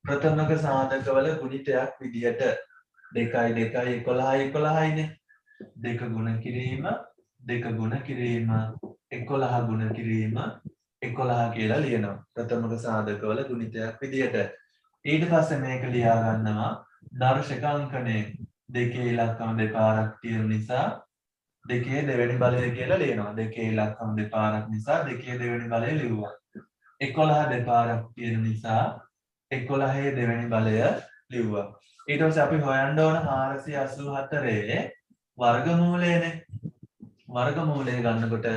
ප්‍රථමක සාධකවල ගුණිතයක් විදියට 2යි 2යි 11යි 11යිනේ. 2 ගුණ කිරීම 2 ගුණ කිරීම 11 ගුණ කිරීම 11 කියලා ලියනවා. ප්‍රථමක සාධකවල ගුණිතයක් විදියට. ඊට පස්සේ මේක ලියා ගන්නවා දර්ශක අංකණය. 2 ඉලක්කම දෙපාරක් තියෙන නිසා 2 දෙවෙනි බලය කියලා ලියනවා. 2 ඉලක්කම දෙපාරක් නිසා 2 දෙවෙනි බලය ලිව්වා. 11 දෙපාරක් තියෙන නිසා 11 දෙවෙනි බලය ලිව්වා. ඊට පස්සේ අපි හොයන්න ඕන 484 වර්ගමූලයනේ. වර්ගමූලය ගන්නකොට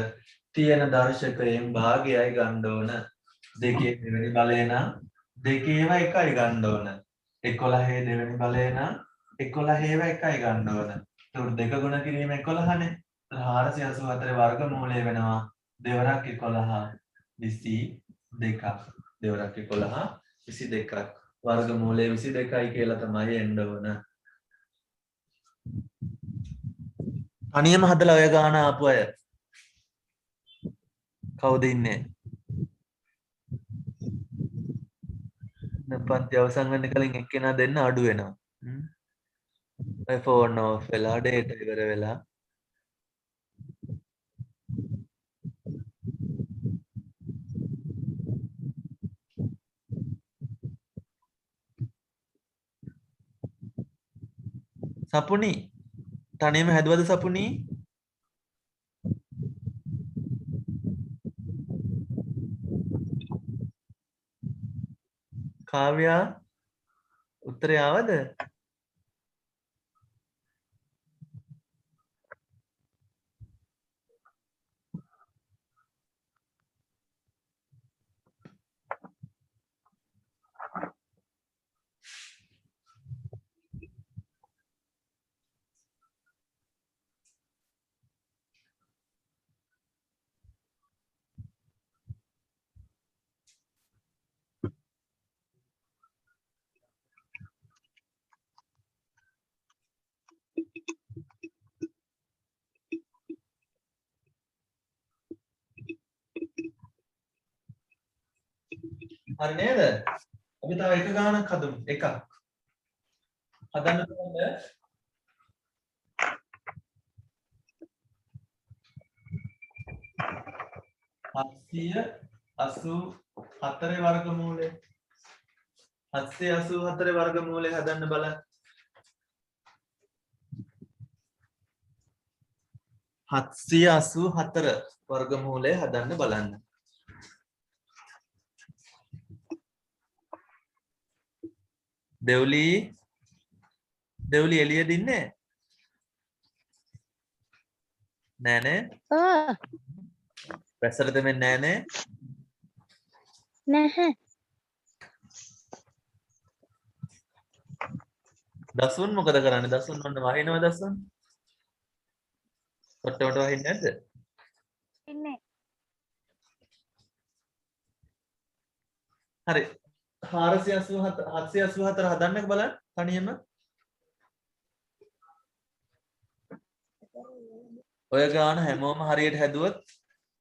තියෙන දර්ශකයෙන් භාගයයි ගන්න ඕන. 2 දෙවෙනි බලය නම් 2 ඒවා 1යි ගන්න ඕන. 11 දෙවෙනි බලය නම් 11 ඒවා 1යි ගන්න ඕන. ඒකට 2 ගුණ කිරීම 11නේ. 484 වර්ගමූලය වෙනවා දෙවරක් 11 22ක්. දෙවරක් 11 22ක්. වර්ගමූලය 22යි කියලා තමයි එන්න ඕන. තනියම හදලා ඔය ගාන ආපු අය කවුද ඉන්නේ? පන්ති අවසන් වෙන්න කලින් එක්කෙනා දෙන්න අඩු වෙනවා. ඔය ෆෝන් ඕෆ් වෙලා ඩේටා ඉවර වෙලා සපුනි තනියම හැදුවද සපුනි? කාව්‍යා උත්තරය ආවද? හරි නේද? අපි තව එක ගානක් හදමු. එකක්. හදන්න පුළුවන්ද? හත්සිය 84 වර්ගමූලය. 784 වර්ගමූලය හදන්න බලන්න. 784 වර්ගමූලය හදන්න බලන්න. දෙව්ලි එළියද ඉන්නේ? නෑනේ. වැස්සට දෙමින් නෑනේ. නැහැ. දසුන් මොකද කරන්නේ? දසුන් ඔන්න වහිනව දසුන්. කොට්ටමට වහින්නේ නැද්ද? ඉන්නේ. හරි. 784 හදන්නක බලන්න තනියම. ඔය ගාන හැමෝම හරියට හැදුවොත්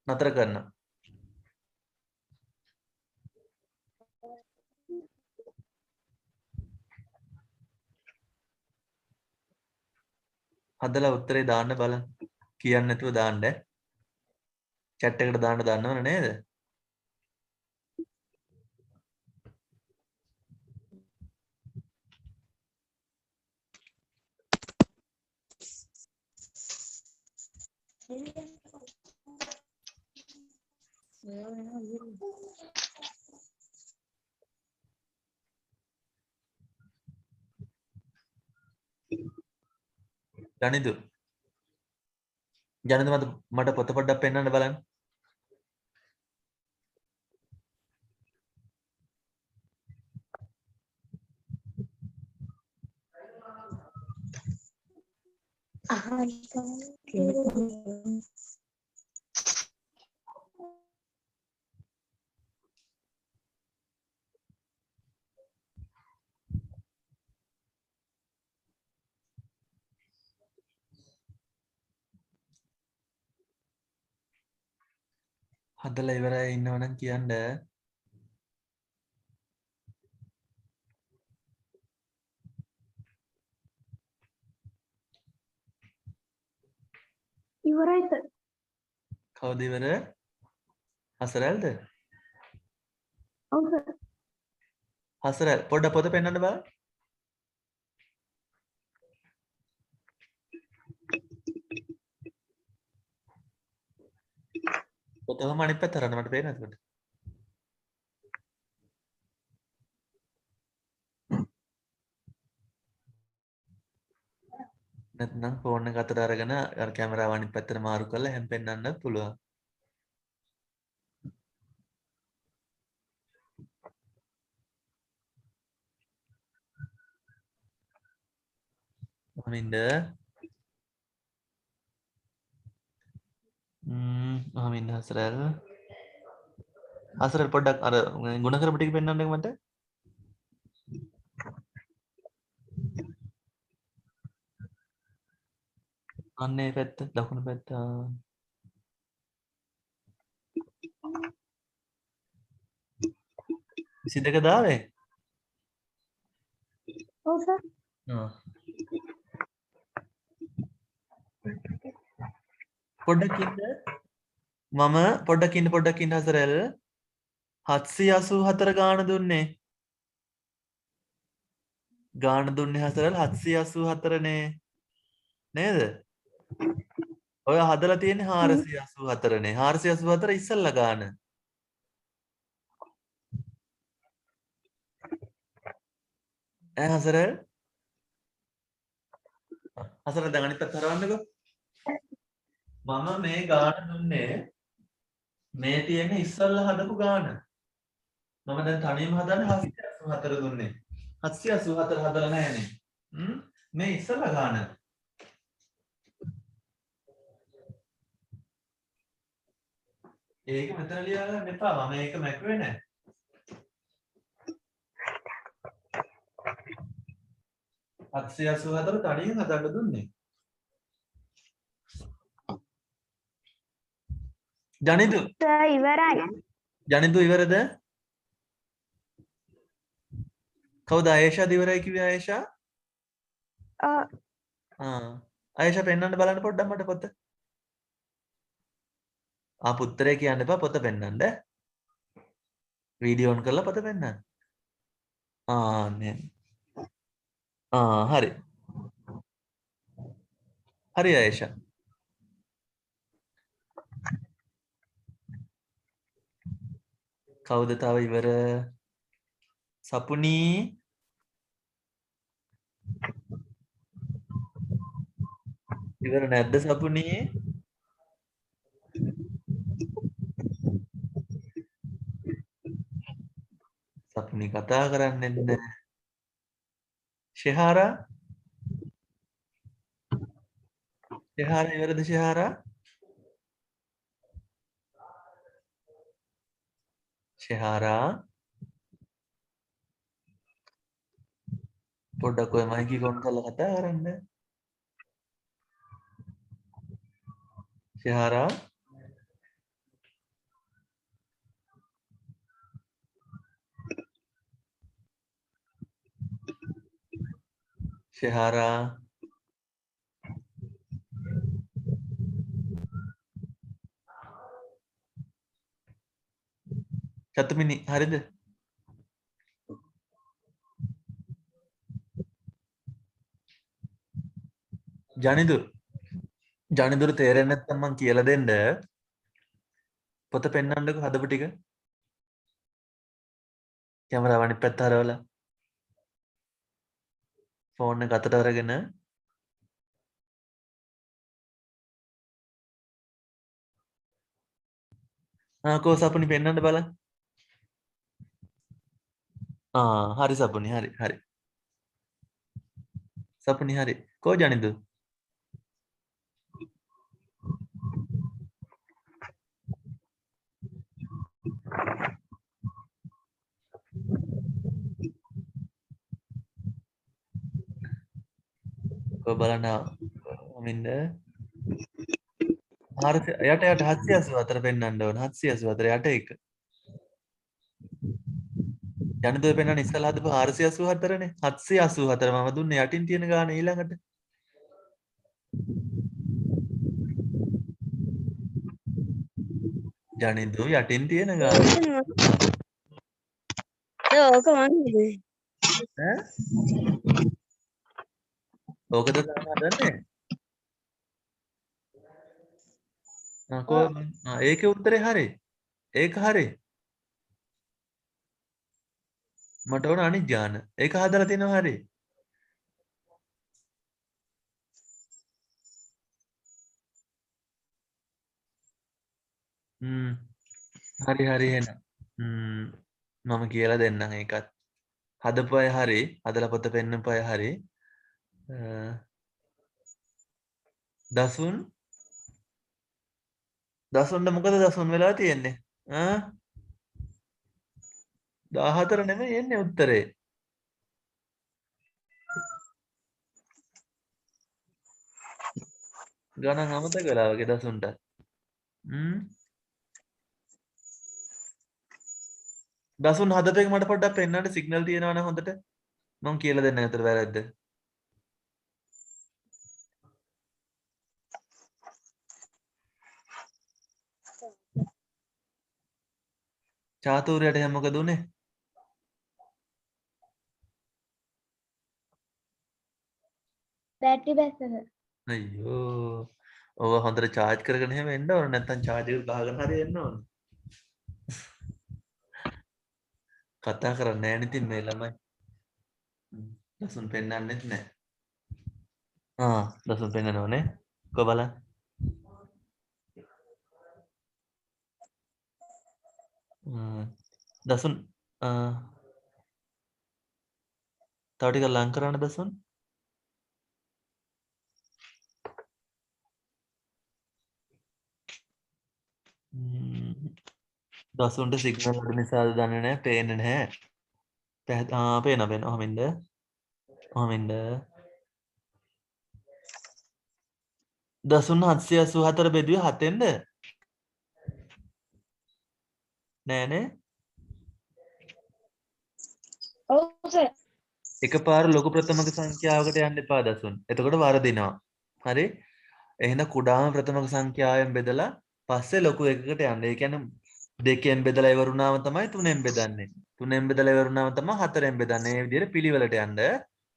නතර කරනවා. හදලා උත්තරේ දාන්න බලන්න. කියන්නේ නැතුව දාන්න. chat එකට දාන්න දන්නවනේ නේද? ජනිදු මට පොත පොඩ්ඩක් පෙන්වන්න බලන්න. හදලා ඉවරයි ඉන්නවනම් කියන්න. ඉවරයිද? කවුද ඉවර? හසරල්ද? ඔව් සර්. හසරල් පොඩ්ඩක් පොත පෙන්වන්න බලන්න. පොතම අනිත් පැත්ත හරන්න මට පේන්නේ නැද්ද? නැත්නම් ෆෝන් එක අතට අරගෙන අර කැමරාව අනිත් පැත්තට මාරු කරලා හැම පෙන්වන්නත් පුළුවන්. අමින්ද අමින්ද හසරල් පොඩ්ඩක් අර ගුණ කරපු ටික පෙන්වන්නකෝ මට. අන්න ඒ පැත්ත දකුණු පැත්ත. 22 දාවේ? ඔව් සර්. පොඩ්ඩක් ඉන්න. මම පොඩ්ඩක් ඉන්න හසරල් 784 ගාන දුන්නේ. ගාන දුන්නේ හසරල් 784 නේ. නේද? ඔය හදලා තියෙන්නේ 484 නේ. 484 ඉස්සල්ලා ගාන. ඈ හසරල් දැන් අනිත් පැත්ත හරවන්නකෝ. මම මේ ගාන දුන්නේ මේ තියෙන ඉස්සල්ලා හදපු ගාන. මම දැන් තනියම හදන්නේ 784 දුන්නේ. 784 හදලා නැහැනේ. මේ ඉස්සල්ලා ගාන. ඒක මෙතන ලියා ගන්න එපා. මම ඒක මැකුවේ නැහැ. හතර තනියෙන් හදන්න දුන්නේ. ජනිදු ඉවරයි. ජනිදු ඉවරද? කවුද ආයේෂාද ඉවරයි කිව්වේ ආයේෂා? ආයේෂා පෙන්වන්න බලන්න පොඩ්ඩක් මට පොත. පුත්‍රය කියන්න එපා පොත පෙන්වන්න. වීඩියෝ ඔන් කරලා පොත පෙන්වන්න. නේ. හරි. හරි ආයේෂා. කවුද තව ඉවර? සපුනී ඉවර නැද්ද සපුනී? සපුනී කතා කරන්නේ නැහැ. ශෙහාරා ඉවරද ශෙහාරා? ශෙහාරා පොඩ්ඩක් ඔය මයික් එක ඔන් කරලා කතා කරන්න. ශෙහාරා ශෙහාරා චතුමිනි හරිද? ජනිදුර තේරෙන්නේ නැත්නම් මං කියලා දෙන්න. පොත පෙන්වන්නකෝ හදපු ටික. කැමරාව අනිත් පැත්ත හරවලා. ෆෝන් එක අතට අරගෙන කෝ සපුනි පෙන්වන්න බලන්න. හරි සපුනි හරි. සපුනි හරි. කෝ ජනිදු? කෝ බලන්න අමින්ද? යට 784 පෙන්වන්න ඕන. 784 යට එක. ජනිදු පෙන්වන්න ඉස්සලා හදපු 484නේ. 784 මම දුන්නේ යටින් තියෙන ගාන ඊළඟට. ජනිදු යටින් තියෙන ගාන. ඕක මන්නේ. ඕකද තමයි හදන්නේ. ඒකේ උත්තරේ හරි. ඒක හරි. මට ඕන අනිත් ගාන. ඒක හදලා තියෙනවා හරි. හරි එහෙනම්. මම කියලා දෙන්නම් ඒකත්. හදපු අය හරි. හදලා පොත පෙන්නපු අය හරි. දසුන්ට මොකද දසුන් වෙලා තියෙන්නේ? 14 නෙමෙයි එන්නේ උත්තරේ. ගණන් අමතක වෙලා වගේ දසුන්ට. දසුන් හදපු එක මට පොඩ්ඩක් පෙන්නන්න සිග්නල් තියෙනවා නම් හොඳට. මම කියලා දෙන්න අතර වැරද්ද. චාතුර්යයට එහෙනම් මොකද උනේ? බැටරි බැස්සක. අයියෝ. ඔව හොඳට charge කරගෙන එහෙම එන්න ඕන නැත්නම් charge එක ගහගෙන හරි එන්න ඕන. කතා කරන්නේ නැහැ නේ ඉතින් මේ ළමයි. දසුන් පෙන්නන්නෙත් නැහැ. දසුන් පෙන්නනෝනේ. කො බලන්න. දසුන් තව ටිකක් ලං කරන්න දසුන්. දසුන්ට සිග්නල් අඩු නිසාද දන්නේ නැහැ පේන්නේ නැහැ. පේනවා ඔහමින්ද දසුන් 784 බෙදුවේ 7ෙන්ද නෑනේ. ඔව් සර්. එකපාර ලොකු ප්‍රථමක සංඛ්‍යාවකට යන්න එපා දසුන්. එතකොට වරදිනවා. හරි? එහෙනම් කුඩාම ප්‍රථමක සංඛ්‍යාවෙන් බෙදලා පස්සේ ලොකු එකකට යන්න. ඒ කියන්නේ දෙකෙන් බෙදලා ඉවරුනාම තමයි තුනෙන් බෙදන්නේ. තුනෙන් බෙදලා ඉවරුනාම තමයි හතරෙන් බෙදන්නේ. මේ විදිහට පිළිවෙලට යන්න.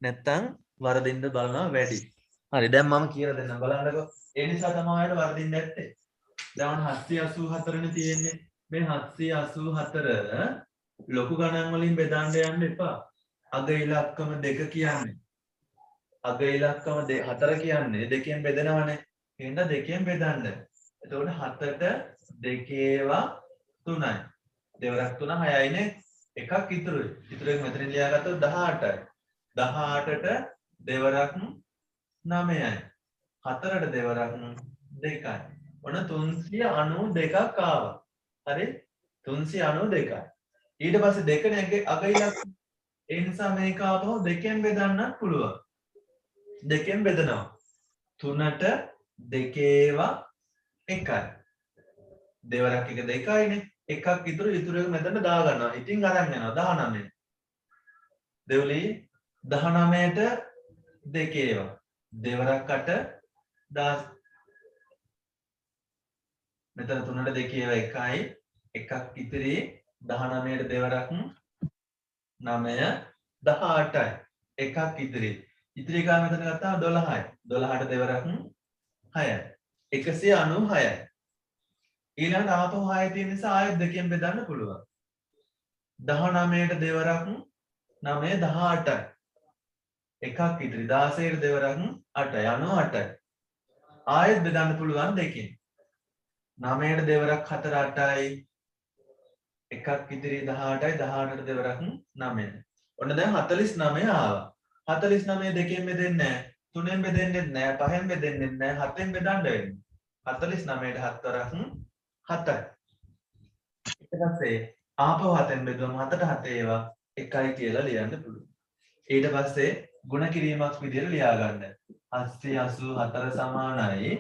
නැත්තම් වරදින්න බලනවා වැඩි. හරි දැන් මම කියලා දෙන්නම් බලන්නකෝ. ඒ නිසා තමයි ඔයාලට වරදින්න නැත්තේ. දැන් 784 නේ තියෙන්නේ. මේ 784 ලොකු ගණන් වලින් බෙදන්න යන්න එපා. අග ඉලක්කම 2 කියන්නේ. අග ඉලක්කම 4 කියන්නේ දෙකෙන් බෙදනවනේ. එහෙනම් දෙකෙන් බෙදන්න. එතකොට 7ට 2 3යි. දෙවරක් 3 6යිනේ. එකක් ඉතුරුයි. ඉතුරු එක මෙතන ලියාගත්තොත් 18යි. 18ට දෙවරක් 9යි. 4ට දෙවරක් 2යි. ඔන්න 392ක් ආවා. හරි? 392යි. ඊට පස්සේ දෙකනේ අග ඉලක්කම. ඒ නිසා මේක ආවම දෙකෙන් බෙදන්නත් පුළුවන්. දෙකෙන් බෙදනවා. 3ට 2 1යි. දෙවරක් එක 2යිනේ. එකක් ඉතුරු එක මෙතන දා ගන්නවා. ඉතින් අරන් යනවා 19. දෙවලි 19ට 2 දෙවරක් 8 10 මෙතන 3ට 2 1යි එකක් ඉතිරි 19ට දෙවරක් 9 18යි. එකක් ඉතිරි. ඉතිරි එක මෙතන ගත්තාම 12යි. 12ට දෙවරක් 6යි. 196යි. ඊළඟට ආපහු 6 තියෙන නිසා ආයෙත් දෙකෙන් බෙදන්න පුළුවන්. 19ට දෙවරක් 9 18යි. එකක් ඉතිරි 16ට දෙවරක් 8යි 98යි. ආයෙත් බෙදන්න පුළුවන් දෙකෙන්. 9ට දෙවරක් 4 8යි. එකක් ඉතිරි 18යි 18ට දෙවරක් 9යි. ඔන්න දැන් 49 ආවා. 49 දෙකෙන් බෙදෙන්නේ නැහැ. 3ෙන් බෙදෙන්නේ නැහැ. 5ෙන් බෙදෙන්නේ නැහැ. 7ෙන් බෙදන්න වෙන්නේ. 49ට 7 වරක් 7යි. ඊට පස්සේ ආපහු 7ෙන් බෙදුවම 7ට 7 ඒවා 1යි කියලා ලියන්න පුළුවන්. ඊට පස්සේ ගුණ කිරීමක් විදිහට ලියා ගන්න. 884 සමානයි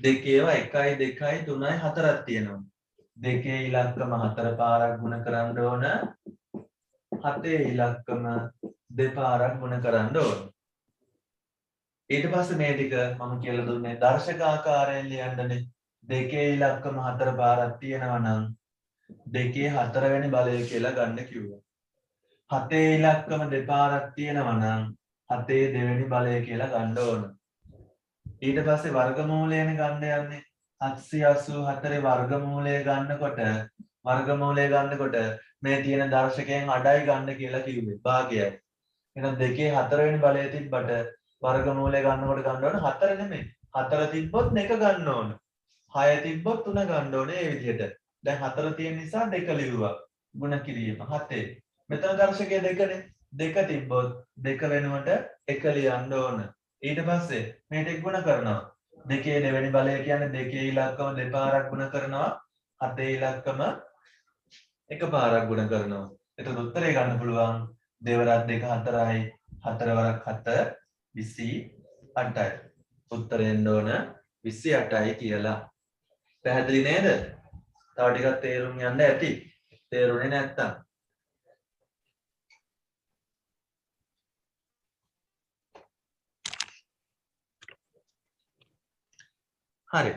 දෙකේවා 1යි 2යි 3යි 4ක් තියෙනවා. දෙකේ ඉලක්කම 4 පාරක් ගුණ කරන්න ඕන. 7 ඉලක්කම දෙපාරක් ගුණ කරන්න ඕන. ඊට පස්සේ මේ ටික මම කියලා දුන්නේ දර්ශක ආකාරයෙන් ලියන්නනේ. දෙකේ ඉලක්කම 4 පාරක් තියෙනවා නම් දෙකේ 4 වෙනි බලය කියලා ගන්න කිව්වා. 7 ඉලක්කම දෙපාරක් තියෙනවා නම් 7 දෙවෙනි බලය කියලා ගන්න ඕන. ඊට පස්සේ වර්ගමූලයනේ ගන්න යන්නේ. 784 වර්ගමූලය ගන්නකොට මේ තියෙන දර්ශකයෙන් අඩයි ගන්න කියලා කිව්වේ භාගයයි. එහෙනම් දෙකේ 4 වෙනි බලය තිබ්බට වර්ගමූලය ගන්නකොට ගන්න ඕන 4 නෙමෙයි. 4 තිබ්බොත් 2 ගන්න ඕන. 6 තිබ්බොත් 3 ගන්න ඕනේ මේ විදිහට. දැන් 4 තියෙන නිසා 2 ලිව්වා. ගුණ කිරීම 7. මෙතන දර්ශකය 2නේ. 2 තිබ්බොත් 2 වෙනුවට 1 ලියන්න ඕන. ඊට පස්සේ මේ ටික ගුණ කරනවා. දෙකේ දෙවෙනි බලය කියන්නේ දෙකේ ඉලක්කම දෙපාරක් ගුණ කරනවා. 7 ඉලක්කම එකපාරක් ගුණ කරනවා. එතකොට උත්තරේ ගන්න පුළුවන් දෙවරක් 2 4යි 4 වරක් 7 28යි. උත්තරේ එන්න ඕන 28යි කියලා. පැහැදිලි නේද? තව ටිකක් තේරුම් යන්න ඇති. තේරුනේ නැත්තම්. හරි.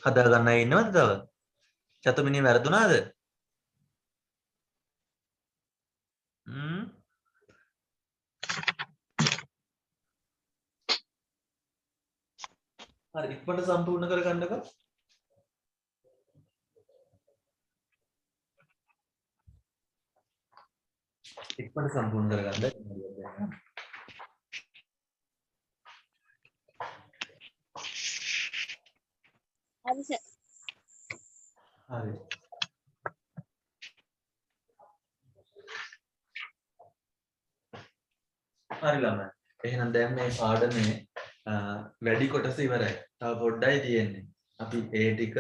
හදා ගන්න අය ඉන්නවද තව? චතුමිනිය වැරදුනාද? හරි ඉක්මනට සම්පූර්ණ කරගන්නකෝ. ඉක්මනට සම්පූර්ණ කරගන්න. හරි සර්. හරි. හරි ළමයි. එහෙනම් දැන් මේ පාඩමේ වැඩි කොටස ඉවරයි. තව පොඩ්ඩයි තියෙන්නේ. අපි ඒ ටික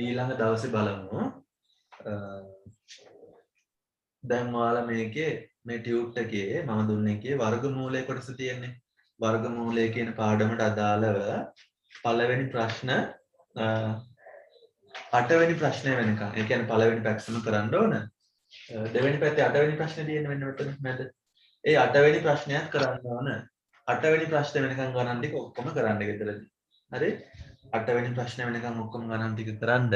ඊළඟ දවසේ බලමු. දැන් ඔයාලා මේකේ මේ ටියුට් එකේ මම දුන්න එකේ වර්ගමූලයේ කොටස තියෙන්නේ. වර්ගමූලය කියන පාඩමට අදාළව පළවෙනි ප්‍රශ්න 8 වෙනි ප්‍රශ්නය වෙනකන්. ඒ කියන්නේ පළවෙනි පැක්සම කරන්න ඕන. දෙවෙනි පැත්තේ 8 වෙනි ප්‍රශ්නේ තියෙන්නේ මෙන්න මෙතන මැද. ඒ 8 වෙනි ප්‍රශ්නයත් කරන්න ඕන. 8 වෙනි ප්‍රශ්නේ වෙනකන් ගණන් ටික ඔක්කොම කරන්න ගෙදරදී. හරි? 8 වෙනි ප්‍රශ්නේ වෙනකන් ඔක්කොම ගණන් ටික කරන්ද